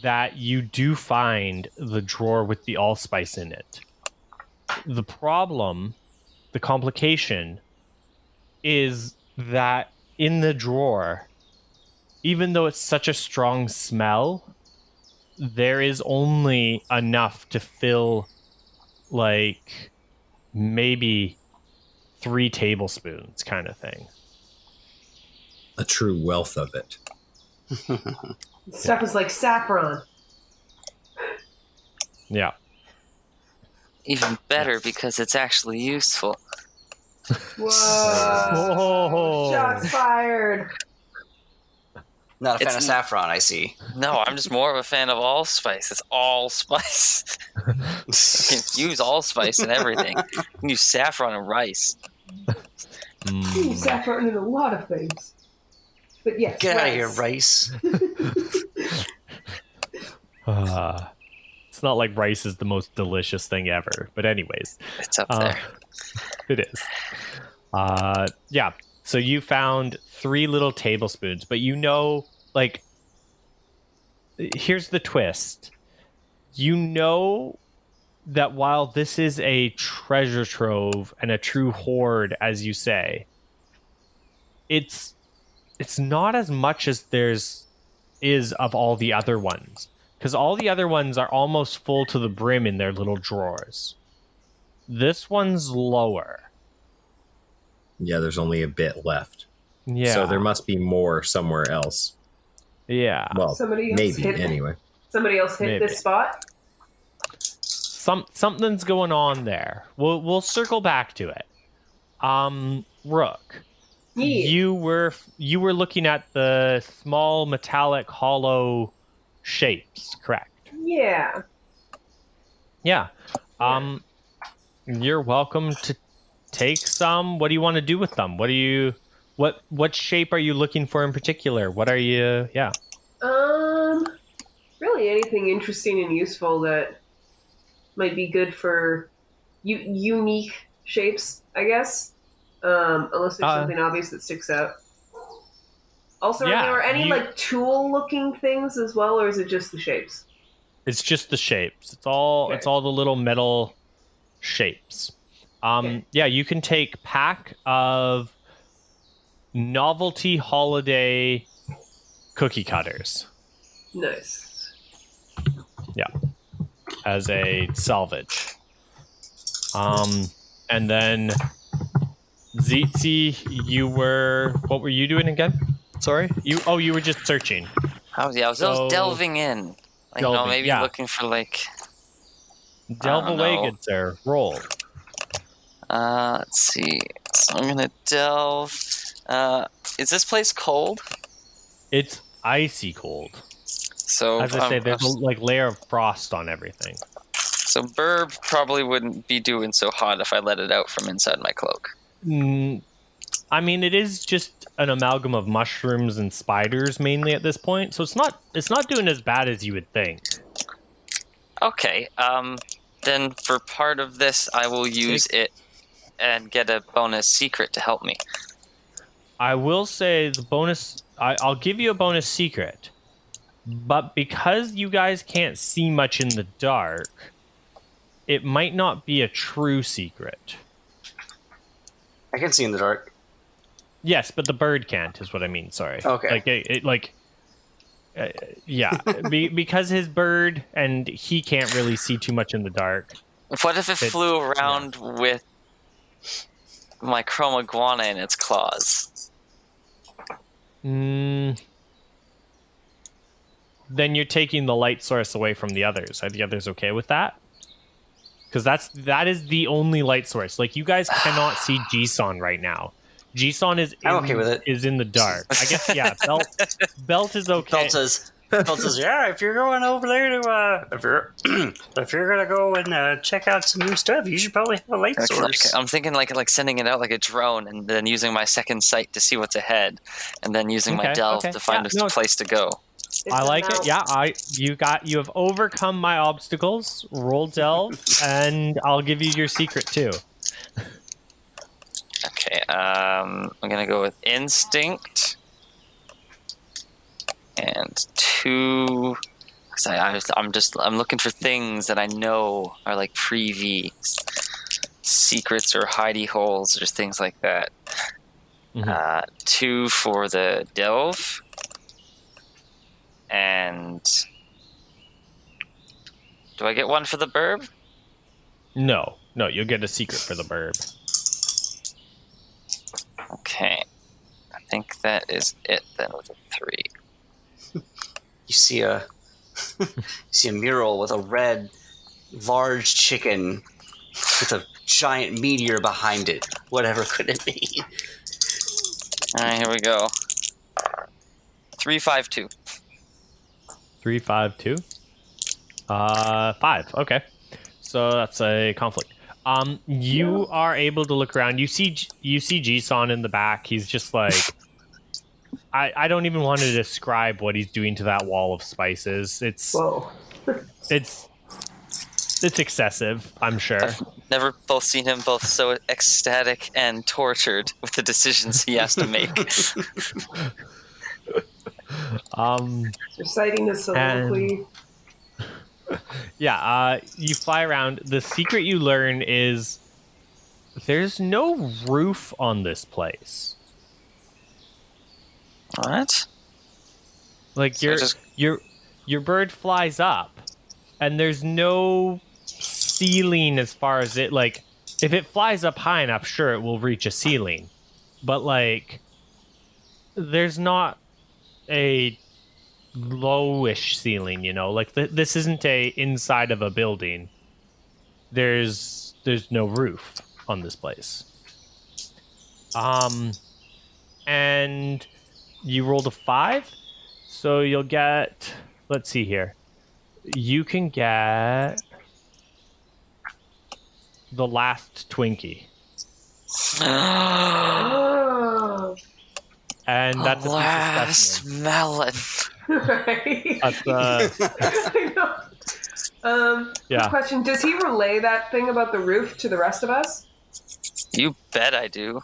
that you do find the drawer with the allspice in it. The problem, the complication, is that in the drawer, even though it's such a strong smell, there is only enough to fill like maybe 3 tablespoons kind of thing. A true wealth of it. Stuff is like saffron. Yeah. Even better because it's actually useful. Whoa! Oh. Shots fired. Not a fan It's- of saffron, I see. No, I'm just more of a fan of allspice. It's allspice. You can use allspice and everything. You can use saffron and rice. You use saffron in a lot of things. But yes, Get out of here, rice. It's not like rice is the most delicious thing ever, but anyways, It's up there. it is. Yeah. So you found 3 little tablespoons, but you know, like, here's the twist. You know that while this is a treasure trove and a true hoard, as you say, it's not as much as is of all the other ones. Because all the other ones are almost full to the brim in their little drawers. This one's lower. Yeah, there's only a bit left. Yeah. So there must be more somewhere else. Yeah. Well, Somebody else maybe, hit- anyway. Somebody else hit Maybe. this spot. Something's going on there. We'll circle back to it. Rook, Yeah. you were looking at the small metallic hollow shapes, correct? Yeah. Yeah. You're welcome to take some. What do you want to do with them? What shape are you looking for in particular? What are you? Yeah. Really anything interesting and useful that might be good for unique shapes, I guess. Unless there's something obvious that sticks out. Also, Yeah, are there any like tool-looking things as well, or is it just the shapes? It's just the shapes. It's all the little metal shapes. Yeah, you can take pack of novelty holiday cookie cutters. Nice. Yeah. As a salvage. And then Tzitzi, what were you doing again? Sorry? You were just searching. I was delving in. Like, Delving, maybe yeah. looking for like. Delve don't away, know. good sir. Roll. Let's see. So I'm gonna delve. Is this place cold? It's icy cold. So As I say, there's a layer of frost on everything. So Burb probably wouldn't be doing so hot if I let it out from inside my cloak. I mean, it is just an amalgam of mushrooms and spiders mainly at this point, so it's not doing as bad as you would think. Okay. Then for part of this, I will use it and get a bonus secret to help me. I will say the bonus. I'll give you a bonus secret, but because you guys can't see much in the dark, it might not be a true secret. I can see in the dark. Yes, but the bird can't. Is what I mean. Sorry. Okay. Yeah, because his bird and he can't really see too much in the dark. What if it flew around with my chroma iguana in its claws? Then you're taking the light source away from the others. Are the others okay with that? Because that is the only light source. Like, you guys cannot see Jisan right now. Jisan is I'm okay with it. Is in the dark. I guess, yeah. Belt is okay. Belt says, yeah, if you're going over there to, if you're gonna go and check out some new stuff, you should probably have a light source. I'm thinking like sending it out like a drone, and then using my second sight to see what's ahead, and then using my delve to find a place to go. I like it. Yeah, you have overcome my obstacles. Roll delve, and I'll give you your secret too. Okay, I'm gonna go with instinct and 2. Cause I'm looking for things that I know are like previews, secrets or hidey holes or things like that. Mhm. 2 for the delve, and do I get 1 for the burb? No, you'll get a secret for the burb. Okay, I think that is it then with a 3. You see a mural with a red, large chicken with a giant meteor behind it. Whatever could it be? All right, here we go. 352. 352. 5. Okay, so that's a conflict. You are able to look around. You see Jisan in the back. He's just like, I don't even want to describe what he's doing to that wall of spices. Whoa. It's excessive, I'm sure. I've never both seen him both so ecstatic and tortured with the decisions he has to make. Reciting the soliloquy. Yeah, you fly around. The secret you learn is there's no roof on this place. What? Like So your bird flies up, and there's no ceiling as far as it, like, if it flies up high enough, sure, it will reach a ceiling, but like there's not a lowish ceiling, you know, like this isn't a inside of a building. There's no roof on this place. And you rolled a 5, so you'll get, let's see here, you can get the last Twinkie, Oh. and that's a piece of last specimen. melon. Right. That's I know. Yeah. Quick question: does he relay that thing about the roof to the rest of us? You bet I do.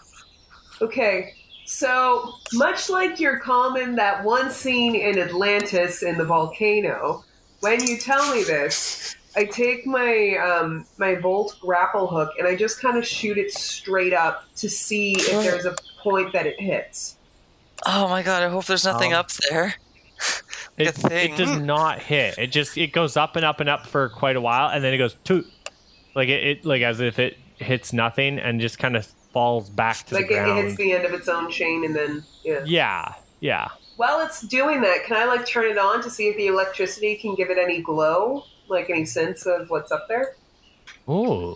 Okay, so much like your comment that one scene in Atlantis in the volcano, when you tell me this, I take my my Volt grapple hook and I just kind of shoot it straight up to see if there's a point that it hits. Oh my god, I hope there's nothing up there. It, Good thing. it does not hit. It goes up and up and up for quite a while, and then it goes toot, like it like as if it hits nothing and just kind of falls back to Like the it ground. hits the end of its own chain and then Yeah. While it's doing that, can I like turn it on to see if the electricity can give it any glow, like any sense of what's up there? Ooh,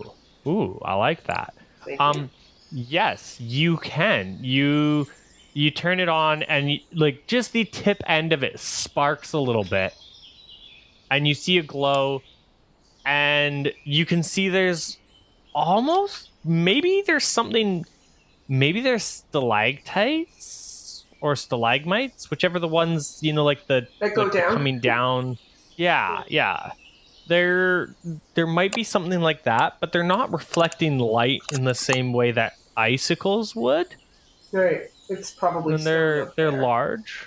I like that. Thank you. Yes, you can. You turn it on, and like just the tip end of it sparks a little bit, and you see a glow, and you can see there's almost maybe there's stalactites or stalagmites, whichever the ones, you know, like the That go like down? coming down. Yeah. There might be something like that, but they're not reflecting light in the same way that icicles would. Right. It's probably And still they're up there. large.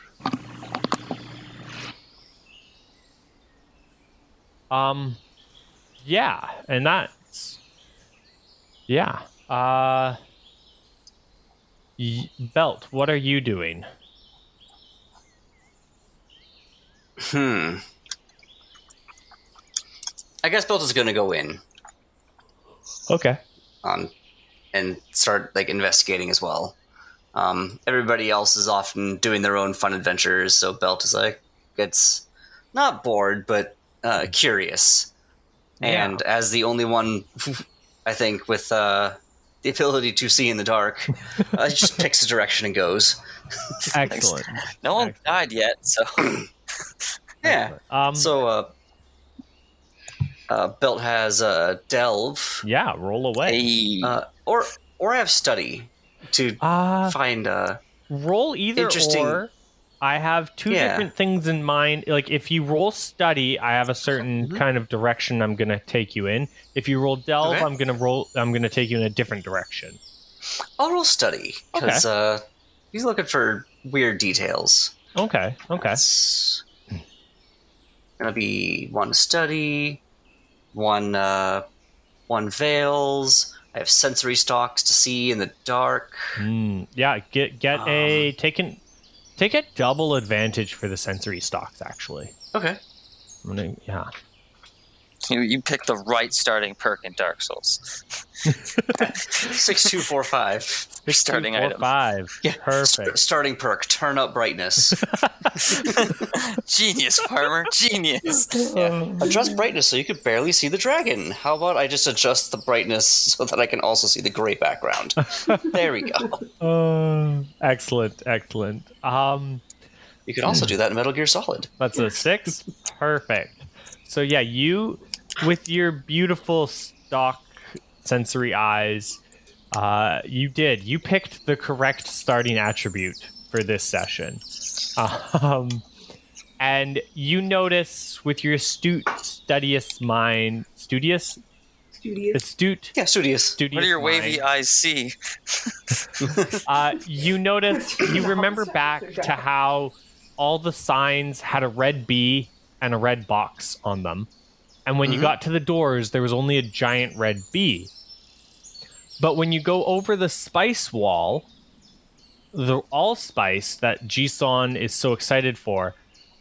Yeah, and that's Belt, what are you doing? I guess Belt is going to go in Okay. and start like investigating as well. Everybody else is often doing their own fun adventures, so Belt is like, gets not bored, but curious. Yeah. And as the only one, I think, with the ability to see in the dark, he just picks a direction and goes. Excellent. No one died yet, so Yeah. So Belt has delve, yeah, roll away. hey, or I have study to find Roll either interesting- or. I have two Yeah. different things in mind. Like if you roll study, I have a certain kind of direction I'm gonna take you in. If you roll delve, Okay. I'm gonna take you in a different direction. I'll roll study because he's looking for weird details. Okay. It's gonna be one study, one veils, I have sensory stalks to see in the dark. Yeah, take a double advantage for the sensory stocks. Actually, Okay. yeah. You picked the right starting perk in Dark Souls. 6245. Starting item. 5. Yeah. Perfect. Starting perk, turn up brightness. Genius, farmer. Genius. Yeah. Adjust brightness so you can barely see the dragon. How about I just adjust the brightness so that I can also see the gray background? There we go. Excellent. You can also do that in Metal Gear Solid. That's a 6. Perfect. So yeah, you with your beautiful stock sensory eyes, you picked the correct starting attribute for this session. And you notice with your studious mind, studious? Astute? Yeah, studious. What do your wavy eyes see? You notice, you remember back to how all the signs had a red bee and a red box on them. And when you got to the doors, there was only a giant red bee. But when you go over the spice wall, the allspice that Jisan is so excited for,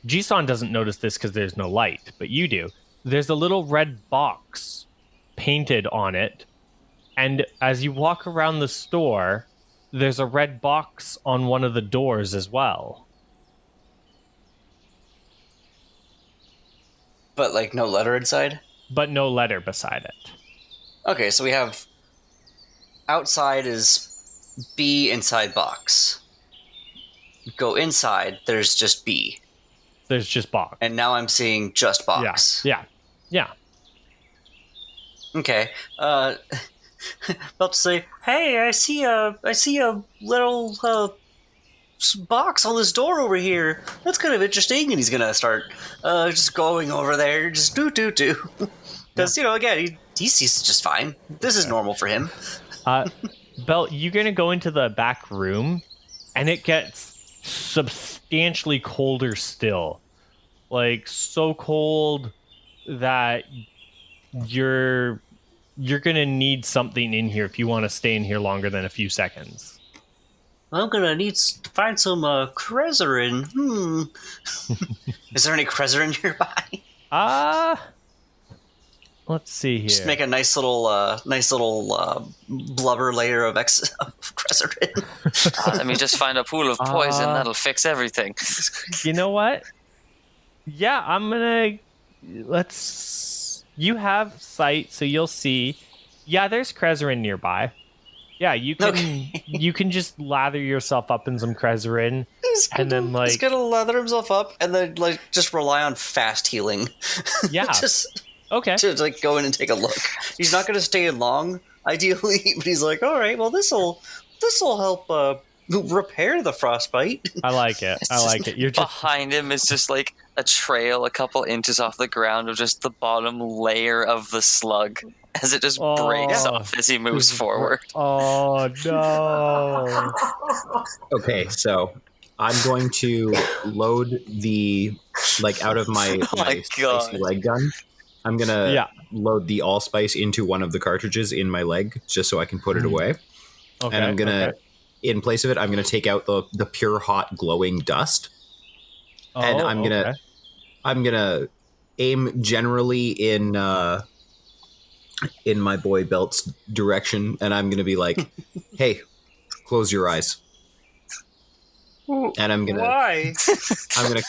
Jisan doesn't notice this because there's no light, but you do. There's a little red box painted on it. And as you walk around the store, there's a red box on one of the doors as well. But, like, no letter inside? But no letter beside it. Okay, so we have... Outside is B inside box. Go inside, there's just B. There's just box. And now I'm seeing just box. Yeah. Okay. About to say, hey, I see a little box on this door over here. That's kind of interesting. And he's gonna start just going over there, just do. Because again, he sees just fine. This is normal for him. Belt, you're gonna go into the back room, and it gets substantially colder still. Like so cold that you're gonna need something in here if you want to stay in here longer than a few seconds. I'm gonna need to find some Krezerin. Is there any Krezerin nearby? Let's see here. Just make a nice little blubber layer of Krezerin. Let me just find a pool of poison. That'll fix everything. You know what? Yeah, you have sight, so you'll see. Yeah, there's Krezerin nearby. Yeah, you can just lather yourself up in some Krezerin, and then he's gonna lather himself up and then just rely on fast healing. Yeah. Okay. To go in and take a look. He's not gonna stay in long, ideally, but he's like, all right, well this'll help repair the frostbite. I like it. You're just behind him is just like a trail a couple inches off the ground of just the bottom layer of the slug as it just breaks off as he moves forward. Oh no. Okay, so I'm going to load the out of my spicy leg gun. I'm gonna load the allspice into one of the cartridges in my leg just so I can put it away. Okay, and I'm gonna in place of it, I'm gonna take out the pure hot glowing dust. And I'm gonna aim generally in my boy Belt's direction, and I'm gonna be like, "Hey, close your eyes." And I'm gonna. Why? I'm gonna.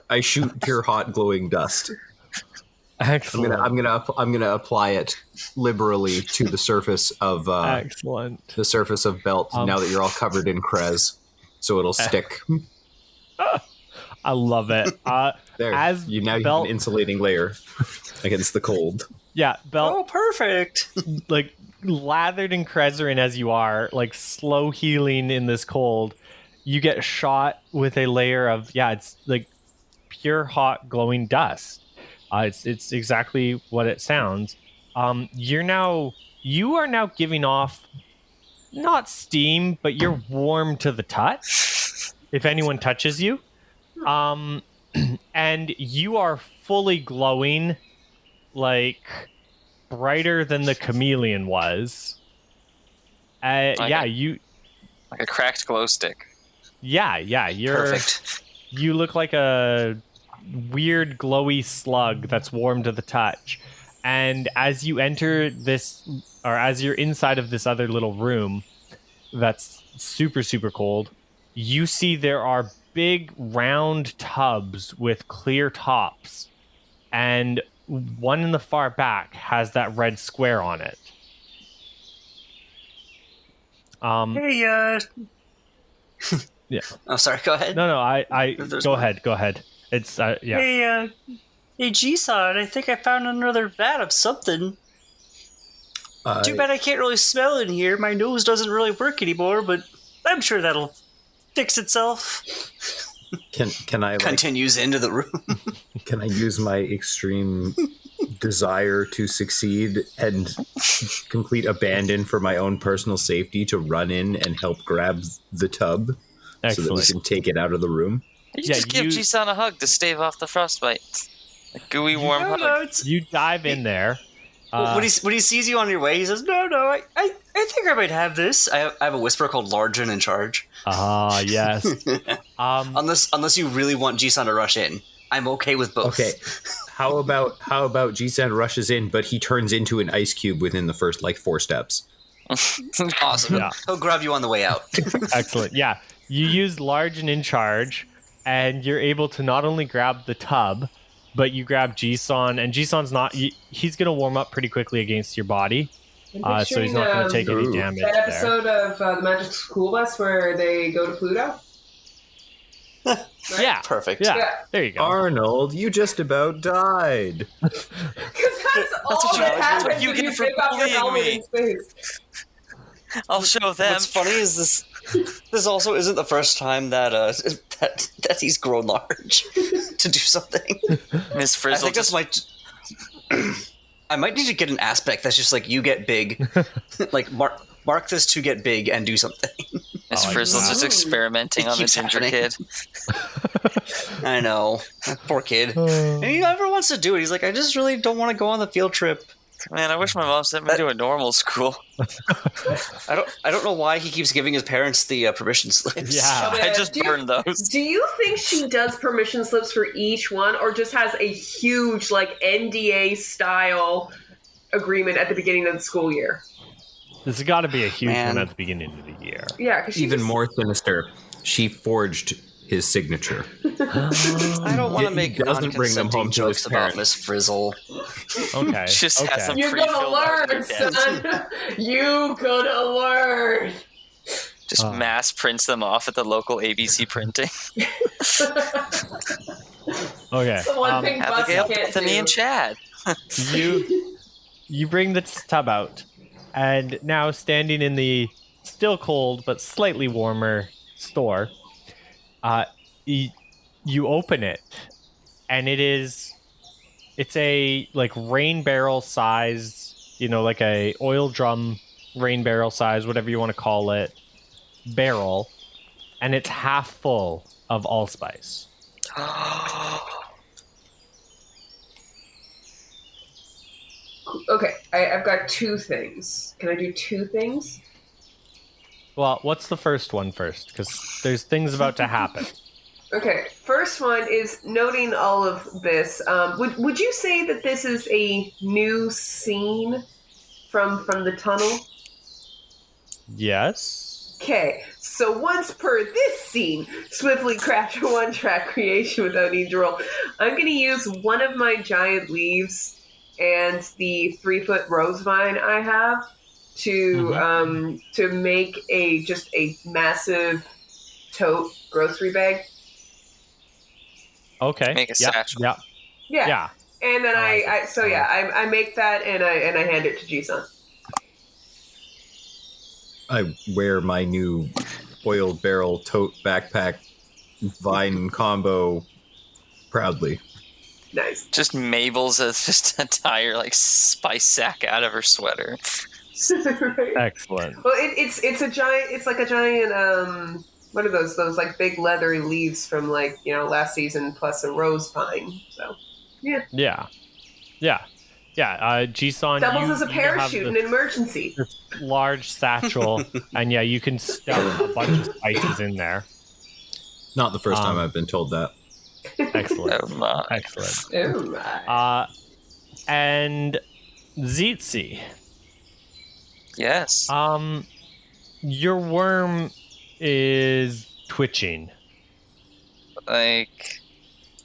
I shoot pure hot glowing dust. Excellent. I'm gonna apply it liberally to the surface of excellent. The surface of Belt. Now that you're all covered in Krez, so it'll stick. I love it. There, as you have Belt, an insulating layer against the cold. Yeah, Belt. Oh, perfect. Lathered in Krezerin as you are, slow healing in this cold, you get shot with a layer of it's pure hot glowing dust. It's exactly what it sounds. You are now giving off not steam, but you're warm to the touch. If anyone touches you, and you are fully glowing, brighter than the chameleon was. You like a cracked glow stick. You're Perfect. You look like a weird glowy slug that's warm to the touch. And as you enter this, or as you're inside of this other little room that's super, super cold, you see there are big round tubs with clear tops. And one in the far back has that red square on it. Hey, Yeah. Oh, sorry. Go ahead. No, I There's go more. ahead. Go ahead. It's yeah. Hey, Jisan, I think I found another vat of something. Too bad I can't really smell in here. My nose doesn't really work anymore, but I'm sure that'll fix itself. Can I Continues into the room. can I use my extreme desire to succeed and complete abandon for my own personal safety to run in and help grab the tub so that we Excellent. can take it out of the room? You just give Jisan a hug to stave off the frostbite. A gooey, warm hug. You dive in there. When he sees you on your way, he says, "No, I think I might have this." I have a whisper called Large and in Charge. Yes. Unless you really want Jisan to rush in, I'm okay with both. Okay. How about Jisan rushes in, but he turns into an ice cube within the first 4 steps? Awesome. Yeah. He'll grab you on the way out. Excellent. Yeah. You use Large and in Charge, and you're able to not only grab the tub, but you grab Jisan, and Jisan's not. He's going to warm up pretty quickly against your body, so he's not going to take any damage. That there. episode of the Magic School Bus where they go to Pluto. Right? Yeah. Perfect. Yeah. There you go. Arnold, you just about died. Because that's all what that you- happens what you when get you for take off your bullying helmet me. in space. I'll show them. What's funny is this. This also isn't the first time that that he's grown large to do something. Miss I Frizzle think this might. I might need to get an aspect that's just like you get big, like mark this to get big and do something. Miss Frizzle's just experimenting It on the keeps ginger happening. kid. I know, poor kid. And he never wants to do it. He's like, I just really don't want to go on the field trip. Man, I wish my mom sent me to a normal school. I don't know why he keeps giving his parents the permission slips. Yeah. I just burned those. Do you think she does permission slips for each one, or just has a huge NDA style agreement at the beginning of the school year? This has got to be a huge Man. one at the beginning of the year. Yeah, because Even more sinister, she forged his signature. I don't want to He make doesn't bring them non-consenting home to jokes his about parents. Miss Frizzle. Okay. Just has some You're gonna pre-filled learn, evidence. son. You gonna learn. Just mass prints them off at the local ABC printing. Okay. The one thing Bus Abigail, can't Bethany, do. and Chad. You bring the tub out, and now standing in the still cold but slightly warmer store, you open it, and it's a rain barrel size, like a oil drum rain barrel size, whatever you want to call it, barrel, and it's half full of allspice. Okay, I've got 2 things. Can I do 2 things? Well, what's the first one first? Because there's things about to happen. Okay, first one is noting all of this. Would you say that this is a new scene from the tunnel? Yes. Okay, so once per this scene, swiftly craft a 1-track creation without need to roll. I'm going to use one of my giant leaves and the 3-foot rose vine I have to make a massive tote grocery bag. Okay. Make a Yep, satchel. Yep. Yeah. And then I like it. I make that and I hand it to Jisan. I wear my new oil barrel tote backpack vine combo proudly. Nice. Just Mabel's as just a entire spice sack out of her sweater. Right. Excellent. Well, it's a giant. It's like a giant. What are those big leathery leaves from last season plus a rose vine. So yeah. Yeah. Jisan, Doubles you, as a you have parachute in this, an emergency. this large satchel, and yeah, you can stuff a bunch of spices in there. Not the first time I've been told that. Excellent. Oh my. Excellent. Oh my. And Tzitzi, Yes. your worm is twitching. Like,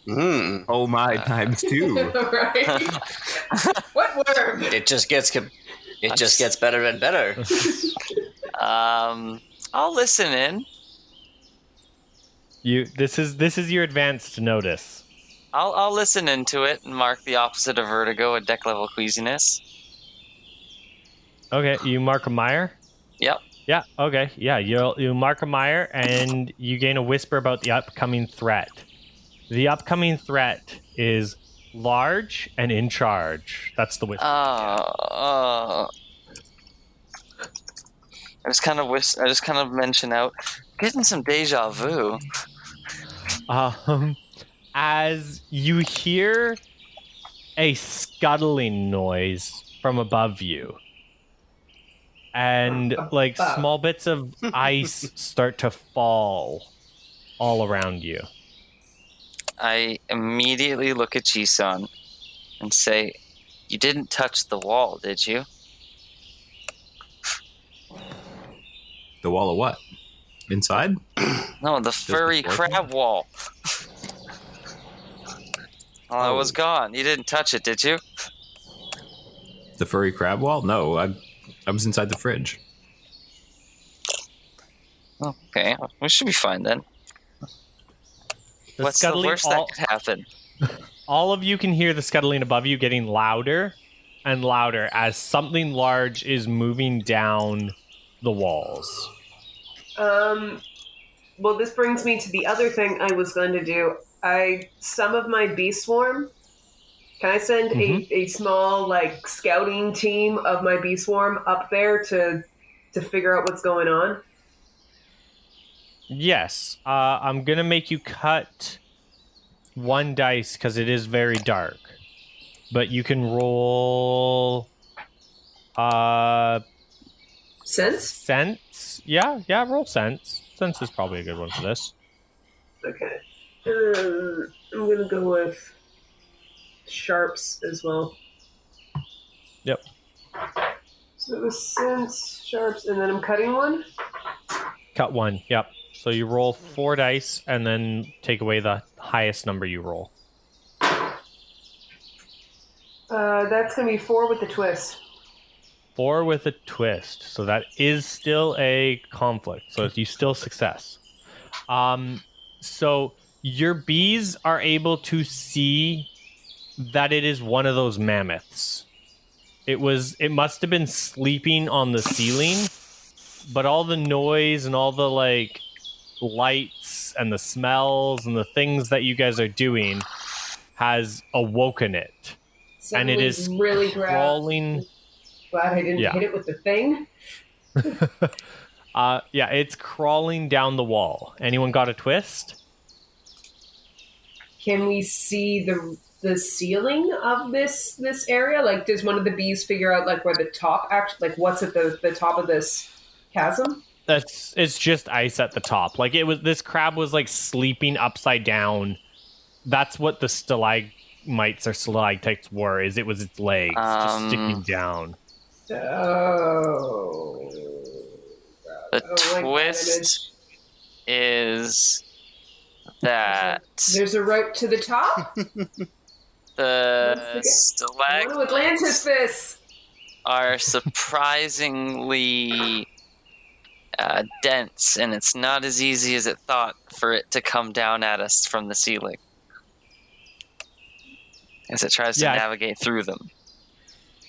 Oh my, times 2. Right? What worm? It just gets better and better. I'll listen in. This is your advanced notice. I'll listen into it and mark the opposite of vertigo, a deck level queasiness. Okay, you mark a mire? Yep. Yeah, okay. Yeah, you mark a mire and you gain a whisper about the upcoming threat. The upcoming threat is large and in charge. That's the whisper. I just kind of mention out, getting some deja vu. As you hear a scuttling noise from above you, and like small bits of ice start to fall all around you. I immediately look at Jisan and say, "You didn't touch the wall, did you?" The wall of what? Inside? No, the furry crab wall. Well, I was gone. You didn't touch it, did you? The furry crab wall? No, I was inside the fridge. Okay, we should be fine then. What's the worst that could happen? All of you can hear the scuttling above you getting louder and louder as something large is moving down the walls. Well, this brings me to the other thing I was going to do. Some of my bee swarm. Can I send a small like scouting team of my bee swarm up there to figure out what's going on? Yes, I'm gonna make you cut one dice because it is very dark, but you can roll Sense? sense. Yeah, roll sense. Sense is probably a good one for this. Okay. I'm gonna go with sharps as well. Yep. So it was sense, sharps, and then I'm cutting one? Cut one. Yep. So you roll 4 dice and then take away the highest number you roll. That's gonna be 4 with the twist. 4 with a twist. So that is still a conflict. So you still success. So your bees are able to see that it is one of those mammoths. It must have been sleeping on the ceiling, but all the noise and all the like lights and the smells and the things that you guys are doing has awoken it. And it is really crawling. Glad I didn't hit it with the thing. It's crawling down the wall. Anyone got a twist? Can we see the ceiling of this area? Like, does one of the bees figure out like where the top actually, like what's at the top of this chasm? It's just ice at the top. Like this crab was like sleeping upside down. That's what the stalagmites or stalactites were. It was its legs just sticking down. Oh. The twist is that there's a route to the top. The stalagmites Atlantis this are surprisingly dense, and it's not as easy as it thought for it to come down at us from the ceiling as it tries to navigate through them.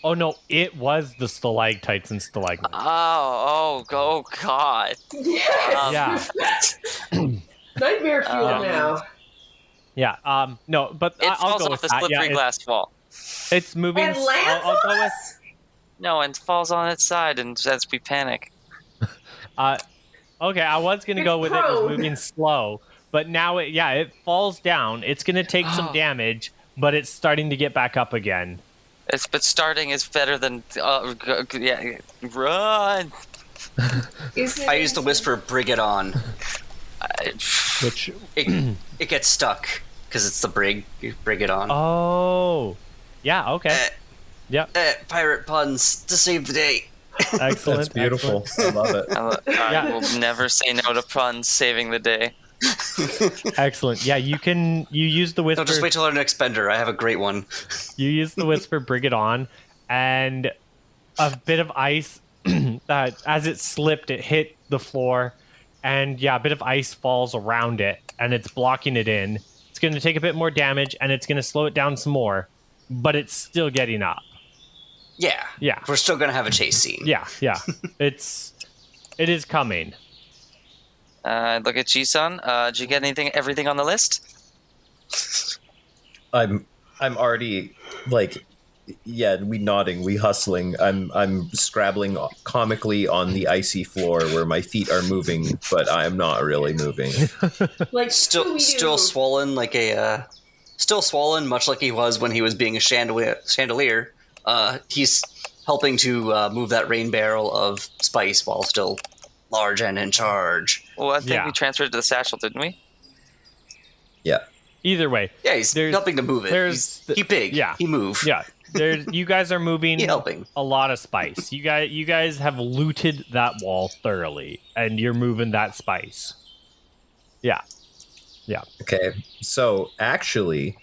Oh no, it was the stalactites and stalagmites. Oh God. Yes. Nightmare fuel now. Yeah. No, but it I'll falls go off with the slippery glass wall. It's moving. And lands I'll go on with. us? No, and falls on its side, and as we panic. Okay, I was gonna go with it was moving slow, but now it falls down. It's gonna take some damage, but it's starting to get back up again. But starting is better than run. I use the whisper, "Bring it on." Which It gets stuck because it's the brig. You bring it on. Oh, yeah. Okay. Yep. Pirate puns to save the day. Excellent. That's beautiful. I love it. I will never say no to puns saving the day. Excellent. Yeah, you use the whisper. No, just wait till our next bender. I have a great one. You use the whisper, bring it on, and a bit of ice that as it slipped, it hit the floor, and yeah, a bit of ice falls around it, and it's blocking it in. It's going to take a bit more damage, and it's going to slow it down some more, but it's still getting up. Yeah. We're still gonna have a chase scene. Yeah. It is coming. Look at Jisan. Did you get everything on the list? I'm already we nodding, we hustling. I'm scrabbling comically on the icy floor where my feet are moving, but I am not really moving. Like Still swollen, still swollen, much like he was when he was being a chandelier. He's helping to move that rain barrel of spice while still large and in charge. Well, I think we transferred to the satchel, didn't we? Yeah. Either way. Yeah, he's helping to move it. He big. Yeah. He move. Yeah. You guys are moving helping. a lot of spice. You guys have looted that wall thoroughly, and you're moving that spice. Yeah. Okay. So actually,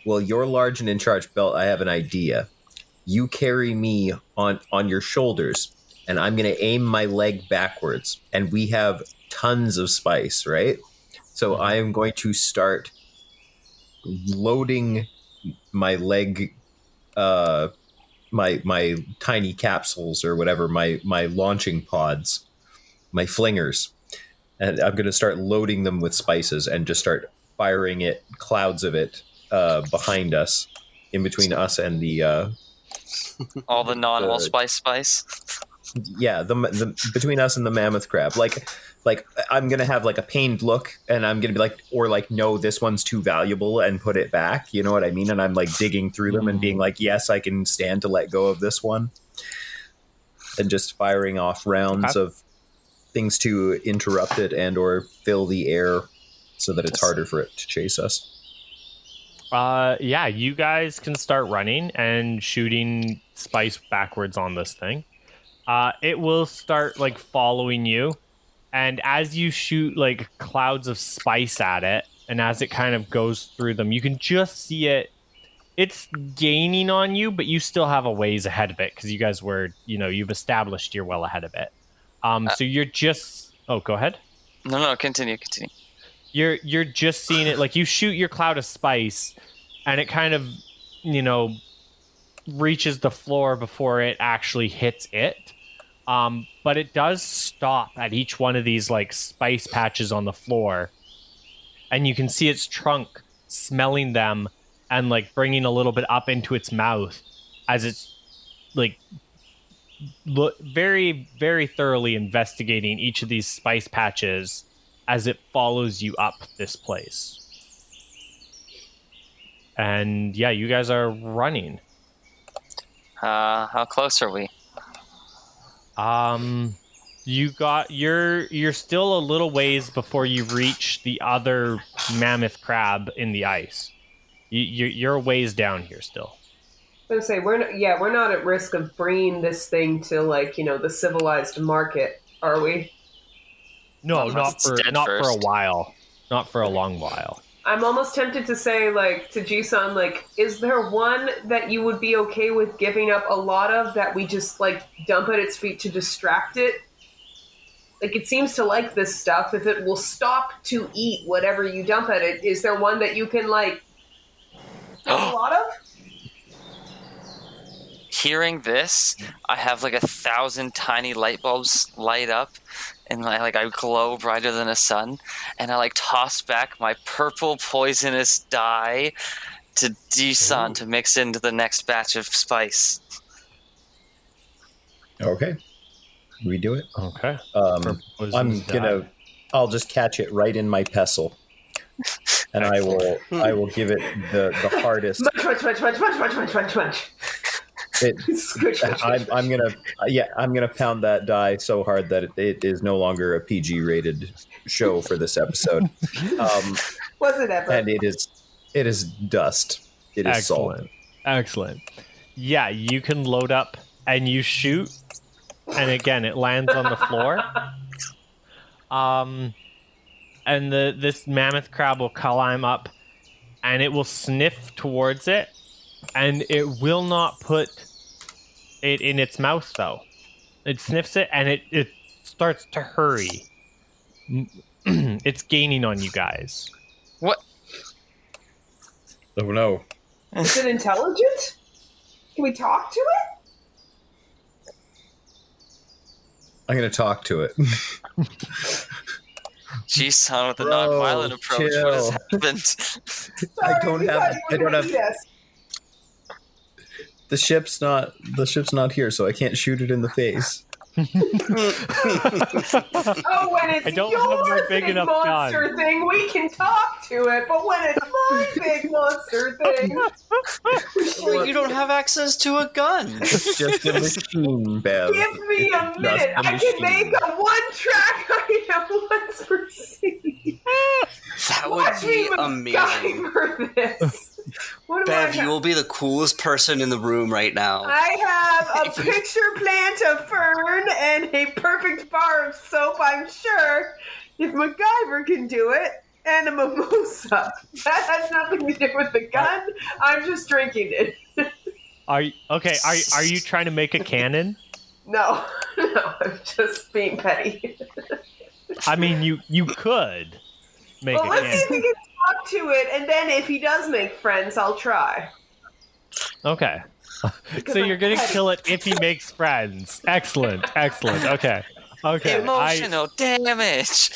well, you're large and in charge, Belt. I have an idea. You carry me on your shoulders, and I'm going to aim my leg backwards, and we have tons of spice, right? So I am going to start loading my leg, my tiny capsules or whatever, my launching pods, my flingers, and I'm going to start loading them with spices and just start firing it, clouds of it, behind us, in between us and the all the non-allspice spice. Yeah, the between us and the mammoth crab. Like I'm gonna have like a pained look, and I'm gonna be like, or like, no, this one's too valuable, and put it back. You know what I mean? And I'm like digging through them and being like, yes, I can stand to let go of this one, and just firing off rounds of things to interrupt it and or fill the air so that it's harder for it to chase us. Yeah, you guys can start running and shooting spice backwards on this thing. It will start like following you, and as you shoot like clouds of spice at it, and as it kind of goes through them, you can just see it's gaining on you, but you still have a ways ahead of it because you guys were, you've established you're well ahead of it. So you're just go ahead. No, continue. You're just seeing it, like you shoot your cloud of spice, and it kind of, reaches the floor before it actually hits it. But it does stop at each one of these like spice patches on the floor, and you can see its trunk smelling them and like bringing a little bit up into its mouth as it's like very, very thoroughly investigating each of these spice patches as it follows you up this place. And yeah, you guys are running. How close are we? You're still a little ways before you reach the other mammoth crab in the ice. You're a ways down here still. I was gonna say we're not at risk of bringing this thing to the civilized market, are we? No, not for a while. Not for a long while. I'm almost tempted to say, to Jisan, is there one that you would be okay with giving up a lot of that we just, dump at its feet to distract it? It seems to like this stuff. If it will stop to eat whatever you dump at it, is there one that you can, give a lot of? Hearing this, I have 1,000 tiny light bulbs light up, and I glow brighter than a sun, and I toss back my purple poisonous dye to Jisan to mix into the next batch of spice. Okay, we do it. Okay. I'll just catch it right in my pestle, and I will give it the hardest. Munch. I'm gonna pound that die so hard that it is no longer a PG rated show for this episode. Was it ever? And it is dust. It is salt. Excellent. Yeah, you can load up and you shoot, and again it lands on the floor. And this mammoth crab will climb up, and it will sniff towards it, and it will not put it in its mouth though. It sniffs it, and it starts to hurry. It's gaining on you guys. What? Oh no. Is it intelligent? Can we talk to it? I'm gonna talk to it. Jisan with a non-violent approach. Chill. What has happened? Sorry, I don't have. Eat us. The ship's not here, so I can't shoot it in the face. Oh, when it's I don't your have my big enough monster gun. thing, we can talk to it. But when it's my big monster thing, Well, you don't have access to a gun. It's just a machine, Bev. give me a minute. I can make a one-track item once per scene. That would Watch be me amazing. MacGyver this. What do I Bev, you have? will be the coolest person in the room right now. I have a picture plant of fern and a perfect bar of soap, I'm sure. If MacGyver can do it, and a mimosa. That has nothing to do with the gun. I'm just drinking it. Are you trying to make a cannon? No, I'm just being petty. I mean, you could make Well, a let's see if cannon. we can talk to it, and then if he does make friends, I'll try. Okay. Because So I'm you're gonna petty. kill it if he makes friends. Excellent. Okay. Emotional damage.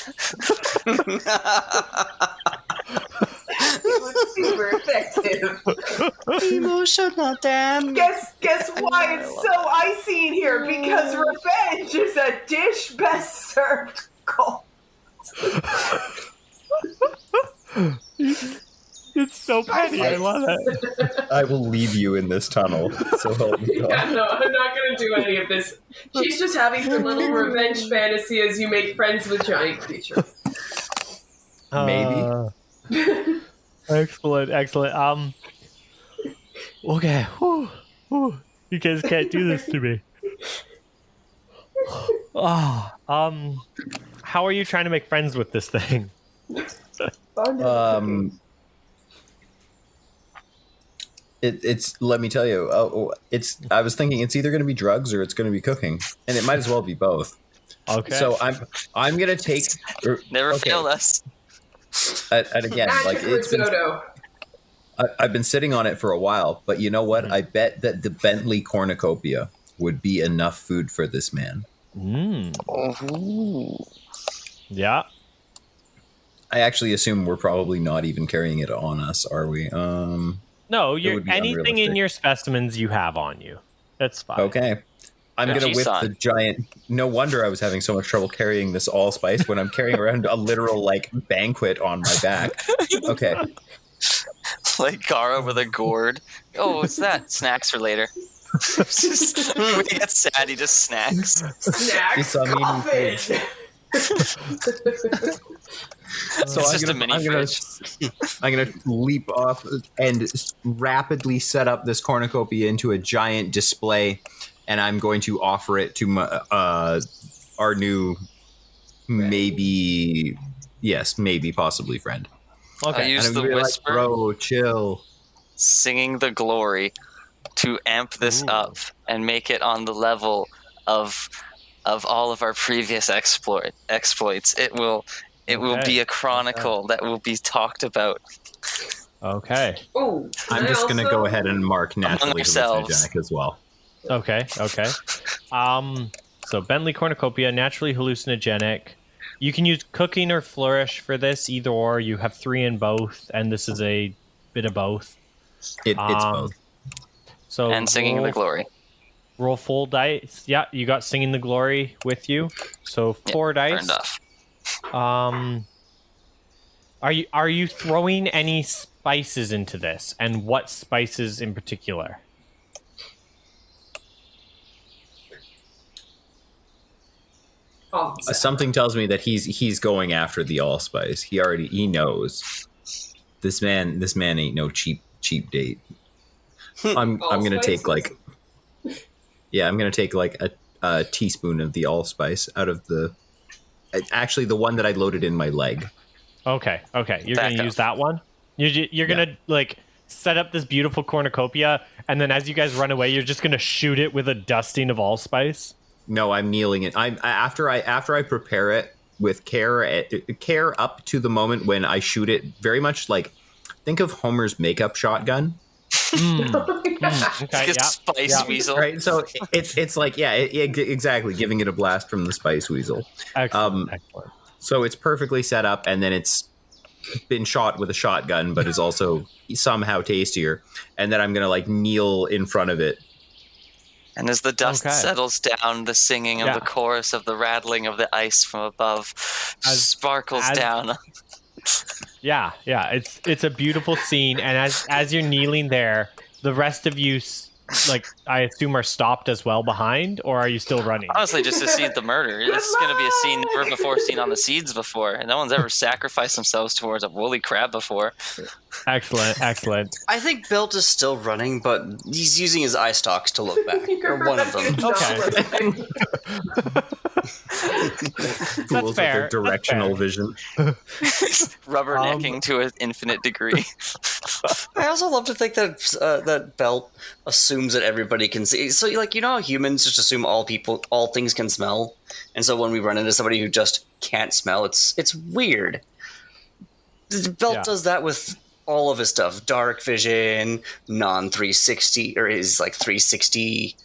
It was super effective. Emotional damage. Guess why it's so icy in here? Because revenge is a dish best served cold. It's so petty. I love it. I will leave you in this tunnel. So help me God. Yeah, no, I'm not gonna do any of this. She's just having her little revenge fantasy as you make friends with giant creatures. Maybe. Excellent. Okay. Whew. You guys can't do this to me. How are you trying to make friends with this thing? It's let me tell you. I was thinking it's either going to be drugs or it's going to be cooking, and it might as well be both. Okay. So I'm going to take. Never okay. failed us. And again, like it's been, I've been sitting on it for a while, but you know what? Mm-hmm. I bet that the Bentley cornucopia would be enough food for this man. Yeah. I actually assume we're probably not even carrying it on us, are we? No, would be anything in unrealistic. your specimens you have on you. That's fine. Okay. I'm Yeah, going to whip Jisan. the giant... No wonder I was having so much trouble carrying this allspice when I'm carrying around a literal, like, banquet on my back. Okay. Like Gara with a gourd. Oh, what's that? Snacks for later. When he gets sad, he just snacks. Snacks, It's a meaning coffin. So It's just a mini fridge. I'm gonna leap off and rapidly set up this cornucopia into a giant display, and I'm going to offer it to my, our new maybe possibly friend. I Okay. use And the I'm gonna be whisper, like, bro, chill. singing the glory, to amp this up and make it on the level of all of our previous exploits. It will be a chronicle that will be talked about. Okay. Ooh, I'm just gonna go ahead and mark naturally ourselves. hallucinogenic as well. Okay. So Bentley cornucopia, naturally hallucinogenic. You can use cooking or flourish for this, either or. You have 3 in both, and this is a bit of both. It's both. So And singing the glory. Roll full dice. Yeah, you got singing the glory with you. So 4 dice. Turned off. Are you throwing any spices into this, and what spices in particular? Something tells me that he's going after the allspice. He knows. This man ain't no cheap date. I'm gonna take like a teaspoon of the allspice out of the one that I loaded in my leg. Okay. You're gonna use that one. You're gonna like set up this beautiful cornucopia, and then as you guys run away, you're just gonna shoot it with a dusting of allspice. No, I'm kneeling it. After I prepare it with care up to the moment when I shoot it. Very much like think of Homer's makeup shotgun. Okay, Spice weasel. Right, so it's like exactly giving it a blast from the spice weasel. Excellent. So it's perfectly set up, and then it's been shot with a shotgun, but is also somehow tastier. And then I'm gonna like kneel in front of it. And as the dust settles down, the singing of the chorus of the rattling of the ice from above sparkles down. Yeah, it's a beautiful scene, and as you're kneeling there, the rest of you, like, I assume, are stopped as well behind, or are you still running? Honestly, just to see the murder. This is going to be a scene never before seen on the Seeds before, and no one's ever sacrificed themselves towards a woolly crab before. Excellent. I think Belt is still running, but he's using his eye stalks to look back. Or one of them. Okay. Fools with their directional vision. Rubbernecking to an infinite degree. I also love to think that that Belt assumes that everybody can see. So, like, you know how humans just assume all things can smell? And so when we run into somebody who just can't smell, it's weird. Belt does that with all of his stuff. Dark vision, non-360, or his, like, 360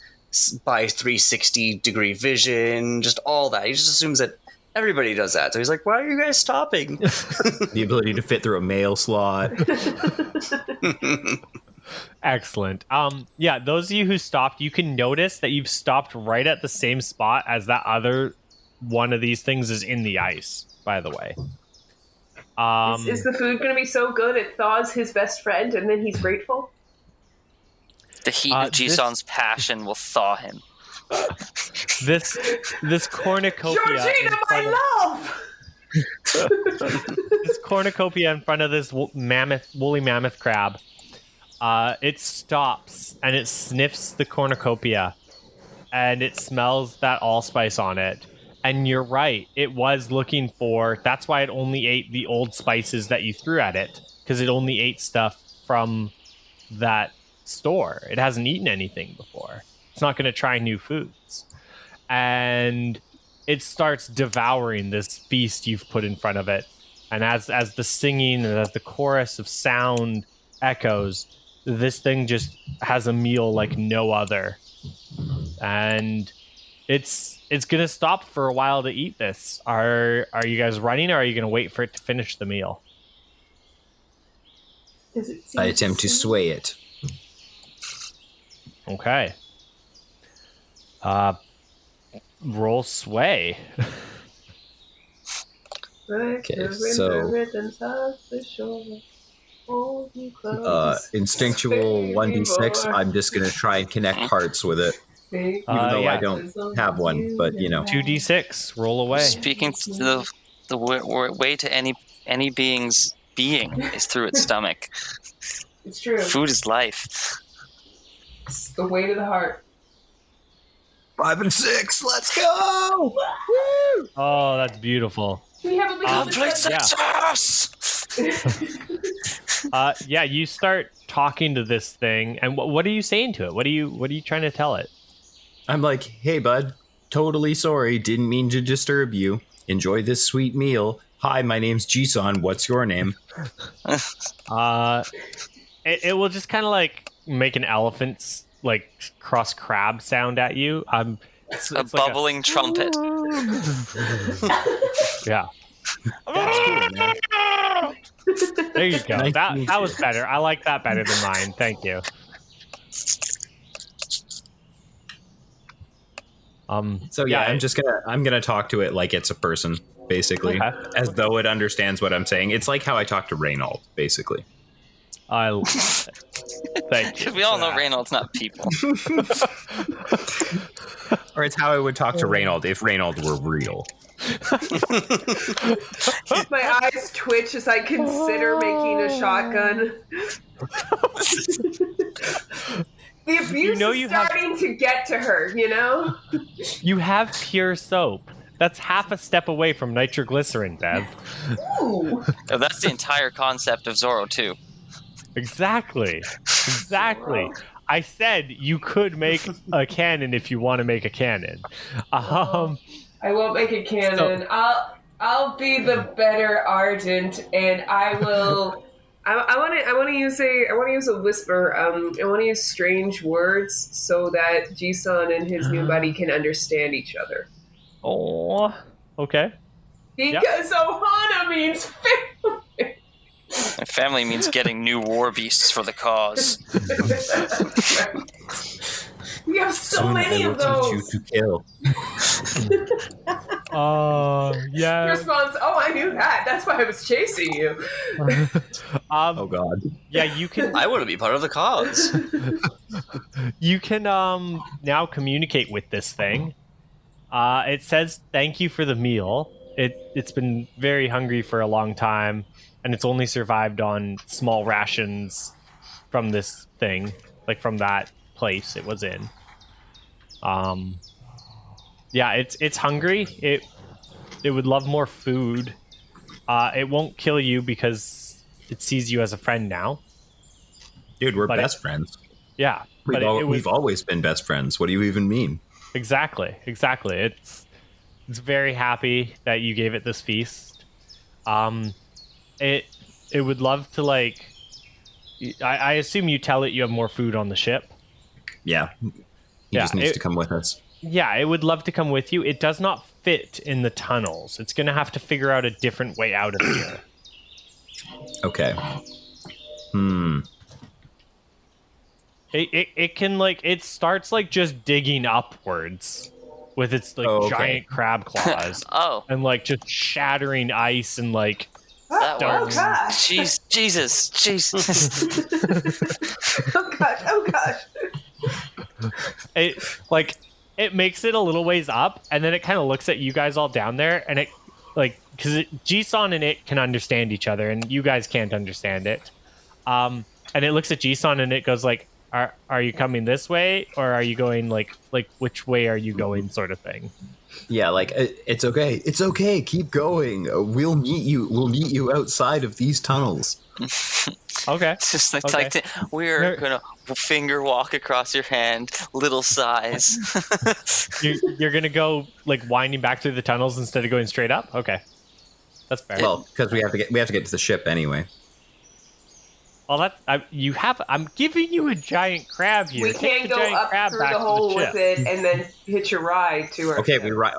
by 360 degree vision, just all that. He just assumes that everybody does that. So he's like, why are you guys stopping? The ability to fit through a mail slot. Excellent. Those of you who stopped, you can notice that you've stopped right at the same spot as that other one of these things is in the ice, by the way. Is the food going to be so good it thaws his best friend and then he's grateful? The heat of Jisan's passion will thaw him. This cornucopia. Georgina, my love! This cornucopia in front of this woolly mammoth crab. It stops and it sniffs the cornucopia, and it smells that allspice on it. And you're right, it was looking for. That's why it only ate the old spices that you threw at it, because it only ate stuff from that store. It hasn't eaten anything before. It's not going to try new foods. And it starts devouring this feast you've put in front of it. And as the singing and as the chorus of sound echoes, this thing just has a meal like no other. And it's going to stop for a while to eat this. Are you guys running, or are you going to wait for it to finish the meal? I attempt to sway it. Okay. Roll sway. Okay, so instinctual 1d6. I'm just gonna try and connect hearts with it, even though I don't have one. But 2d6. Roll away. Speaking to the way to any being's being is through its stomach. It's true. Food is life. It's the way to the heart. 5 and 6. Let's go! Woo! Oh, that's beautiful. Can we have a Complete success! You start talking to this thing, and what are you saying to it? What are you trying to tell it? I'm like, hey, bud. Totally sorry. Didn't mean to disturb you. Enjoy this sweet meal. Hi, my name's Jisan. What's your name? It will just kind of like make an elephant's like cross crab sound at you. It's a bubbling trumpet. Yeah. That's cool, man. There you go. That was better. I like that better than mine. Thank you. So I'm gonna talk to it like it's a person, basically, as though it understands what I'm saying. It's like how I talk to Reynold, basically. I love it. Thank you. We all know Reynold's not people. Or it's how I would talk to Reynold if Reynold were real. My eyes twitch as I consider making a shotgun. The abuse is starting to get to her, you know? You have pure soap. That's half a step away from nitroglycerin, Bev. Ooh. Oh, that's the entire concept of Zorro, too. Exactly. I said you could make a cannon if you want to make a cannon. I won't make a cannon. I'll be the better Ardent, and I will. I want to use a whisper. I want to use strange words so that Jisan and his new buddy can understand each other. Oh, okay. Because Ohana means family. And family means getting new war beasts for the cause. We have so Soon many they of will those. teach you to kill. Yeah. Response, oh, I knew that. That's why I was chasing you. Oh God. Yeah, you can. I want to be part of the cause. You can now communicate with this thing. It says thank you for the meal. It's been very hungry for a long time, and it's only survived on small rations from this thing, like from that place it was in. Yeah, it's hungry. It would love more food. It won't kill you because it sees you as a friend now. Dude, we're But best friends. Yeah, We've always been best friends. What do you even mean? Exactly. It's very happy that you gave it this feast. It would love to, like. I assume you tell it you have more food on the ship. Yeah. He just needs to come with us. Yeah, it would love to come with you. It does not fit in the tunnels. It's going to have to figure out a different way out of here. Okay. It can, like, it starts, like, just digging upwards with its, like, giant crab claws. Oh. And, like, just shattering ice and, like, That stone. works. gosh. Jesus. Oh gosh. It makes it a little ways up, and then it kind of looks at you guys all down there, and it, like, because Jisan and it can understand each other, and you guys can't understand it. And it looks at Jisan, and it goes like, "Are you coming this way, or are you going like which way are you going?" sort of thing. Yeah, like it's okay. It's okay. Keep going. We'll meet you outside of these tunnels. Okay. It's just like, Okay. we're gonna finger walk across your hand, little size. You're gonna go like winding back through the tunnels instead of going straight up. Okay, that's fair. Well, because we have to get to the ship anyway. Well, I'm giving you a giant crab here. We Take can't the go giant up crab through back the to hole ship. with it and then hitch a ride to our Okay, ship. we ride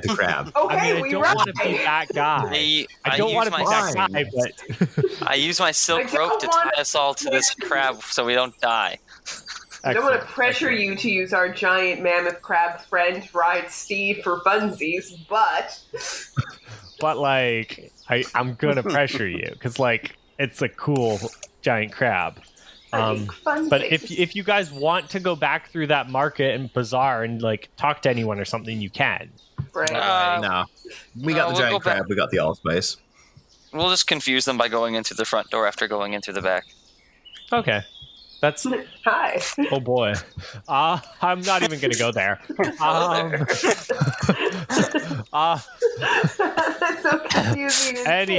the crab. Okay, I mean, I we don't ride. want to be that guy. I don't want to be that guy, but I use my silk I rope to don't wanna- tie us all to this crab so we don't die. I don't want to Excellent, pressure excellent. you to use our giant mammoth crab friend ride Steve for funsies, but But like, I'm gonna pressure you because like it's a cool giant crab. But if you guys want to go back through that market and bazaar and like talk to anyone or something, you can. No, we got the we'll giant go back. crab. We got the allspice. We'll just confuse them by going in through the front door after going in through the back. Okay, that's Hi. oh boy. I'm not even gonna go there. That's so confusing. and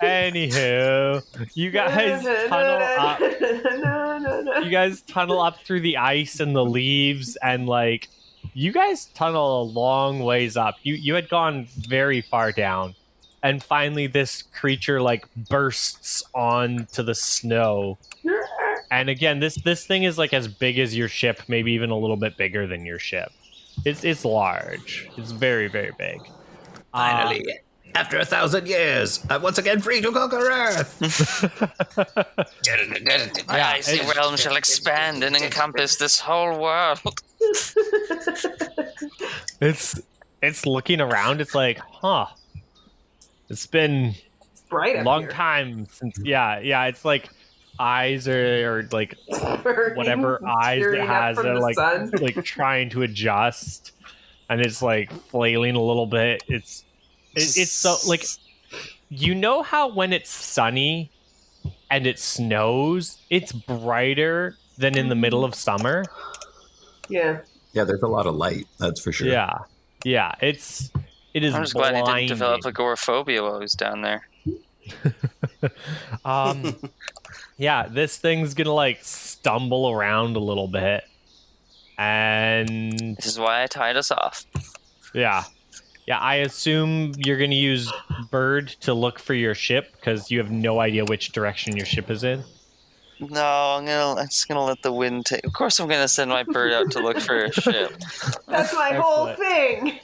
Anywho, you guys tunnel up. You guys tunnel up through the ice and the leaves, and like you guys tunnel a long ways up. You had gone very far down, and finally this creature like bursts onto the snow. And again, this thing is like as big as your ship, maybe even a little bit bigger than your ship. It's large. It's very, very big. Finally, after 1,000 years, I'm once again free to conquer Earth. My icy realm shall expand and encompass this whole world. It's looking around. It's like, huh. It's been bright a up long here. time since. Yeah. It's like eyes or like whatever eyes it has are like trying to adjust, and it's like flailing a little bit. It's so like, you know how when it's sunny and it snows, it's brighter than in the middle of summer. Yeah. Yeah, there's a lot of light. That's for sure. Yeah. It is. I'm just blinding. glad he didn't develop agoraphobia while he was down there. Yeah, this thing's gonna like stumble around a little bit, and This is why I tied us off. yeah, I assume you're gonna use bird to look for your ship because you have no idea which direction your ship is in. No, I'm just gonna let the wind take. Of course, I'm gonna send my bird out to look for a ship. That's my whole thing.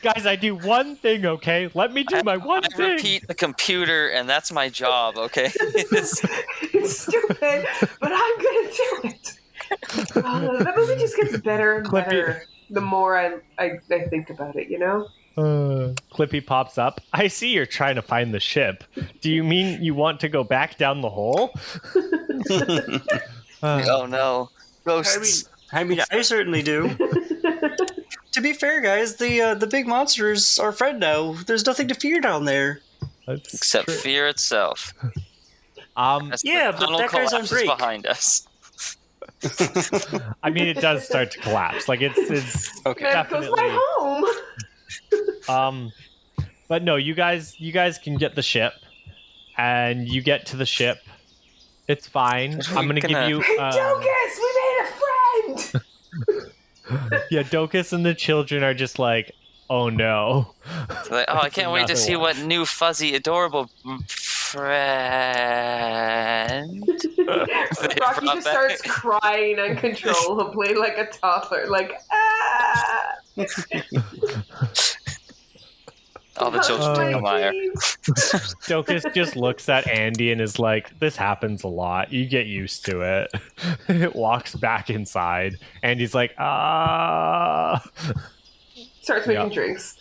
Guys, I do one thing, okay? Let me do my one I thing. repeat the computer, and that's my job, okay? It's stupid, but I'm gonna do it. That movie just gets better and better the more I think about it, you know? Clippy pops up. I see you're trying to find the ship. Do you mean you want to go back down the hole? Oh no, ghosts. I mean, I certainly do. To be fair, guys, the big monster is our friend now. There's nothing to fear down there. That's Except true. fear itself. Um, Yeah, but that guy's on break. Behind us. I mean, it does start to collapse. Like it's Okay. That goes definitely. my home. But no, you guys can get the ship, and you get to the ship. It's fine. I'm gonna give you. Hey, Docus, we made a friend. Yeah, Docus and the children are just like, oh no. Like, oh, I can't wait to Another see one. what new fuzzy adorable friend. Rocky just starts crying uncontrollably like a toddler, like ah. All the children Oh, become higher. Docus just looks at Andy and is like, this happens a lot. You get used to it. It walks back inside. Andy's like, Starts making drinks.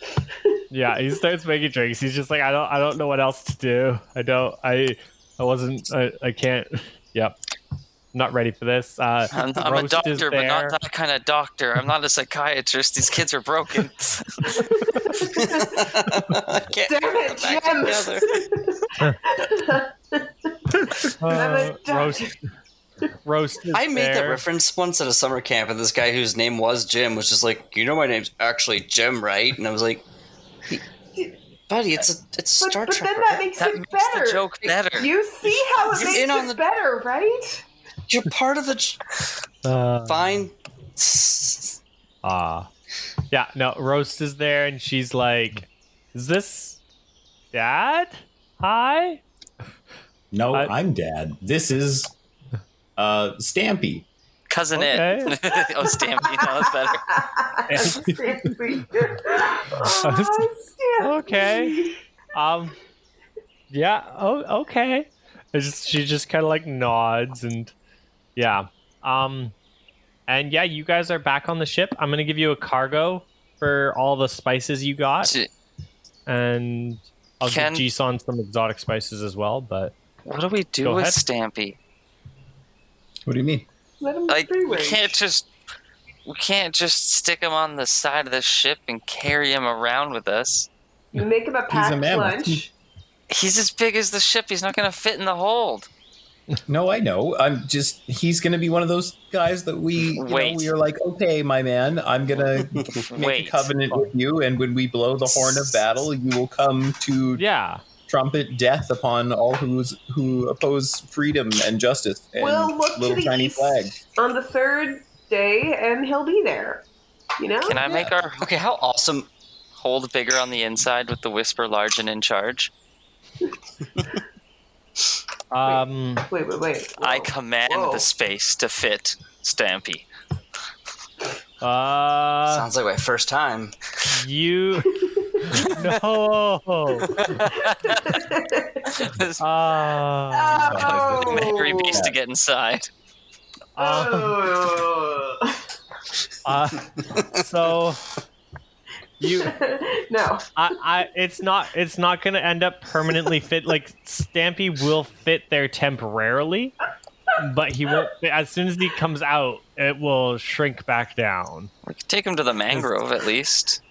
Yeah, he starts making drinks. He's just like, I don't know what else to do. I can't. Yep. Not ready for this. I'm a Roast is doctor, but not there. that kind of doctor. I'm not a psychiatrist. These kids are broken. I can't Damn it, put them back together. I'm a doctor. Roast is I made that there. reference once at a summer camp, and this guy whose name was Jim was just like, "You know, my name's actually Jim, right?" And I was like, "Buddy, it's Star But Trek." then that makes it Makes better. the joke better. You see how it You're makes in on it the- better, right? You're part of the fine. Yeah, no, Roast is there, and she's like, is this Dad? Hi? No, I'm Dad. This is Stampy. Cousin Okay. Ed. Oh, Stampy. No, that's better. Okay. Yeah, okay. She just kind of like nods, and yeah. And yeah, you guys are back on the ship. I'm going to give you a cargo for all the spices you got. And I'll give Jisan some exotic spices as well, but... What do we do Go with ahead. Stampy? What do you mean? Let him Like, free we range. can't just stick him on the side of the ship and carry him around with us. You make him a He's a packed mammoth. lunch. He's as big as the ship. He's not going to fit in the hold. No, I know. He's going to be one of those guys that we are like, okay, my man, I'm going to make Wait. a covenant with you. And when we blow the horn of battle, you will come to Yeah. trumpet death upon all who oppose freedom and justice and We'll look to little the tiny east flag. on the third day, and he'll be there. You know? Can I make our Okay, how awesome! hold bigger on the inside with the whisper large and in charge? Wait. I Whoa. command Whoa. the space to fit Stampy. Sounds like my first time. You... No! This Oh. angry beast to get inside. Oh. So No. It's not gonna end up permanently fit. Like Stampy will fit there temporarily, but he won't. As soon as he comes out, it will shrink back down. We could take him to the mangrove at least.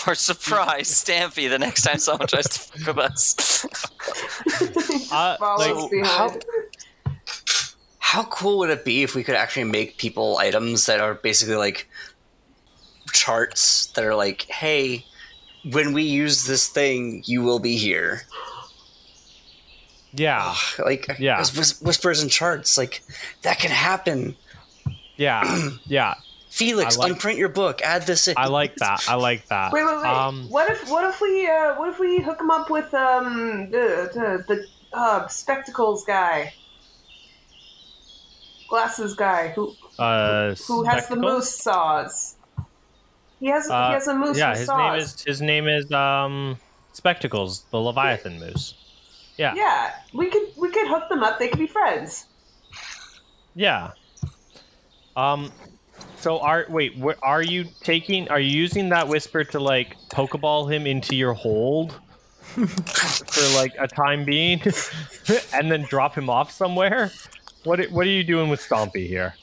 Or surprise Stampy the next time someone tries to fuck with us. Follows behind. How cool would it be if we could actually make people items that are basically like charts that are like, hey, when we use this thing, you will be here. Yeah. Whispers and charts, like, that can happen. Yeah. Yeah. Felix, unprint your book. Add this in. I like that. Wait. What if we hook him up with the spectacles guy, glasses guy who has the moose saws? He has a moose. Yeah, with his name is Spectacles, the Leviathan moose. Yeah. Yeah, we could hook them up. They could be friends. Yeah. So are you using that whisper to like Pokeball him into your hold for like a time being, and then drop him off somewhere? What are you doing with Stampy here?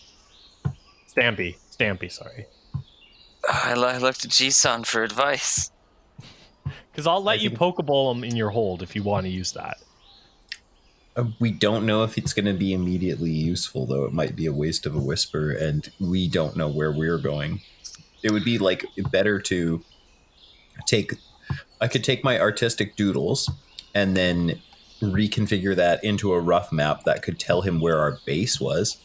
Stampy, sorry. I looked at Jisan for advice. Because I'll let you Pokeball him in your hold if you want to use that. We don't know if it's going to be immediately useful, though. It might be a waste of a whisper, and we don't know where we're going. It would be like better to I could take my artistic doodles and then reconfigure that into a rough map that could tell him where our base was.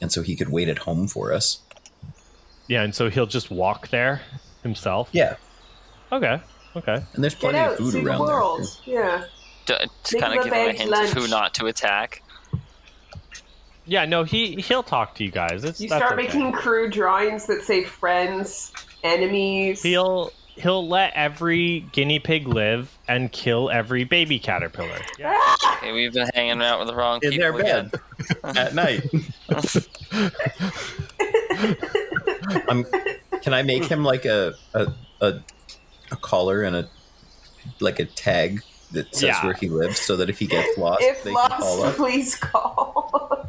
And so he could wait at home for us. Yeah, and so he'll just walk there himself? Yeah. Okay. And there's plenty of food around the world. there. Yeah. To kind of give him a hint of who not to attack. Yeah, no, he'll talk to you guys. That's okay. Making crude drawings that say friends, enemies. He'll let every guinea pig live and kill every baby caterpillar. Yeah. Okay, we've been hanging out with the wrong people in their bed at night. Can I make him like a collar and a tag that says where he lives, so that if he gets lost, if they lost, can call us? Please call.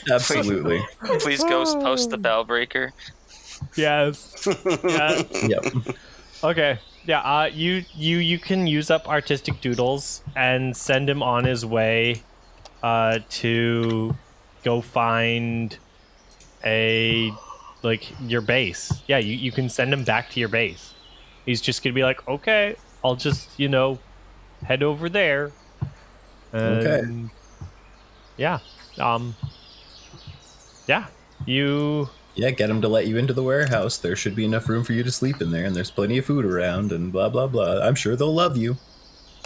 Absolutely. Please ghost post the bell breaker. Yes. Yeah. Yep. Okay. Yeah. You can use up artistic doodles and send him on his way, to go find your base. Yeah. You can send him back to your base. He's just gonna be like, okay, I'll just head over there. Okay. Yeah. Yeah. Yeah, get him to let you into the warehouse. There should be enough room for you to sleep in there, and there's plenty of food around, and blah, blah, blah. I'm sure they'll love you.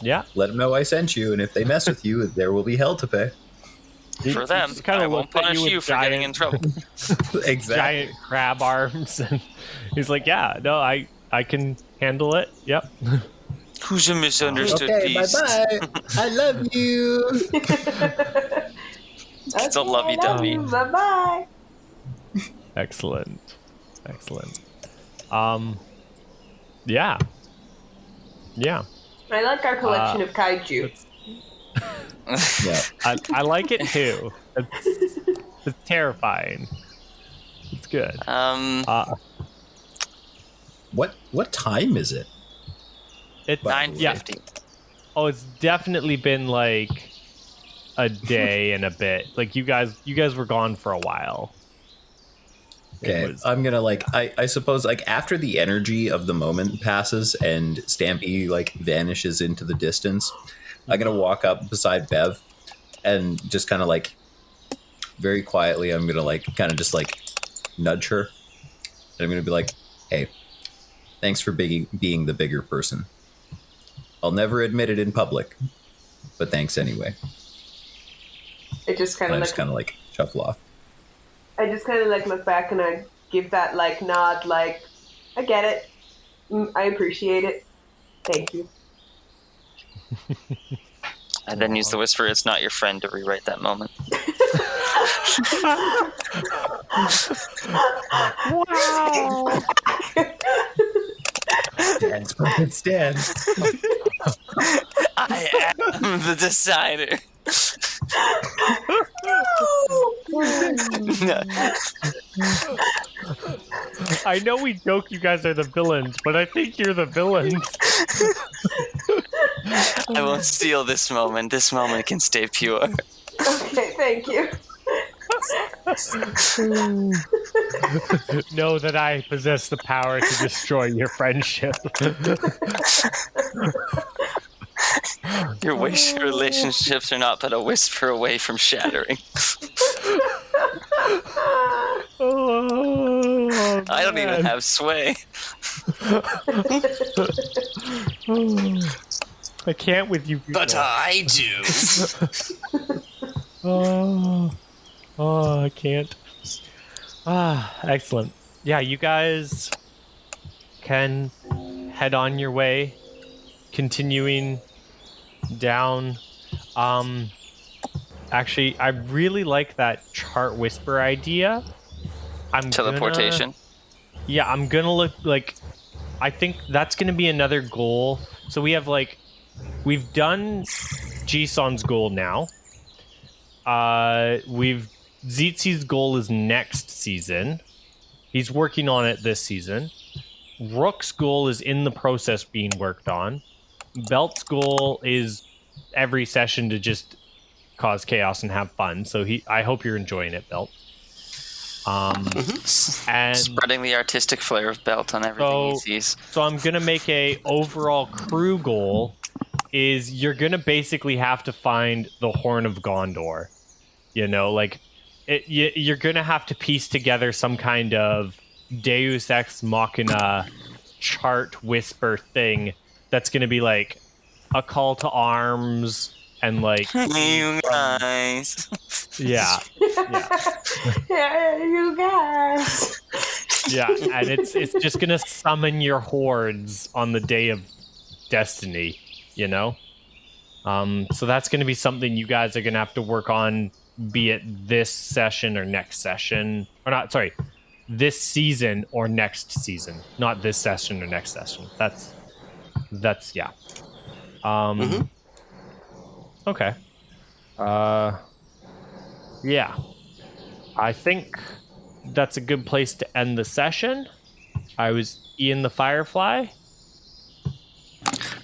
Yeah. Let them know I sent you, and if they mess with you, there will be hell to pay. For them, I won't punish you for getting in trouble. Exactly. Giant crab arms. And he's like, yeah, no, I can handle it. Yep. Who's a misunderstood okay, beast? bye-bye. I love you. It's a lovey-dovey. Bye-bye. Excellent. Yeah. I like our collection of kaiju. Yeah. I like it too. It's terrifying. It's good. What time is it? It's 9:50. Oh, it's definitely been like a day and a bit. Like you guys were gone for a while. Okay, I'm gonna I suppose after the energy of the moment passes and Stampy vanishes into the distance, I'm gonna walk up beside Bev and just kind of very quietly I'm gonna kind of just nudge her, and I'm gonna be like, hey, thanks for being the bigger person. I'll never admit it in public, but thanks anyway. It just kind of shuffle off. I just kind of look back and I give that nod, I get it. I appreciate it. Thank you. And then use the whisper, it's not your friend, to rewrite that moment. Wow. Stands, perfect stands. I am the decider. I know we joke you guys are the villains, but I think you're the villains. I won't steal this moment. This moment can stay pure. Okay, thank you. Know that I possess the power to destroy your friendship. Your relationships are not but a whisper away from shattering. Oh, I don't even man. have sway. I can't with you people. But I do. I can't. Excellent. Yeah, you guys can head on your way, continuing down. Actually, I really like that chart whisper idea. Teleportation. I'm gonna look like. I think that's gonna be another goal. So we have we've done Jisan's goal now. Tzitzi's goal is next season. He's working on it this season. Rook's goal is in the process being worked on. Belt's goal is every session to just cause chaos and have fun. So I hope you're enjoying it, Belt. And Spreading the artistic flair of Belt on everything he sees. So I'm gonna make a overall crew goal. Is you're gonna basically have to find the Horn of Gondor. You know, you're gonna have to piece together some kind of Deus Ex Machina chart whisper thing that's gonna be like a call to arms and You guys. Yeah, Yeah, you guys. yeah, and it's just gonna summon your hordes on the day of destiny, you know. So that's gonna be something you guys are gonna have to work on, be it this session or next session, or not. Sorry, this season or next season, not this session or next session. That's yeah. Okay. Yeah. I think that's a good place to end the session. I was Ian the Firefly.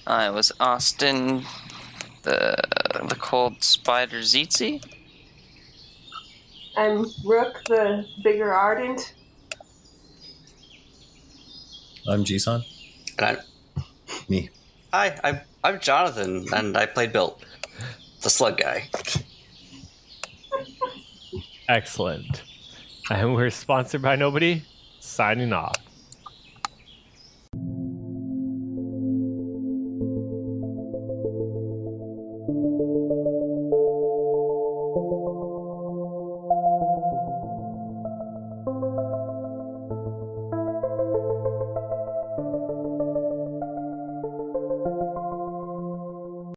I was Austin, the cold spider Tzitzi. I'm Rook, the bigger ardent. I'm Jisan. And Me. I'm Jonathan, and I played Bill, the slug guy. Excellent. And we're sponsored by nobody. Signing off.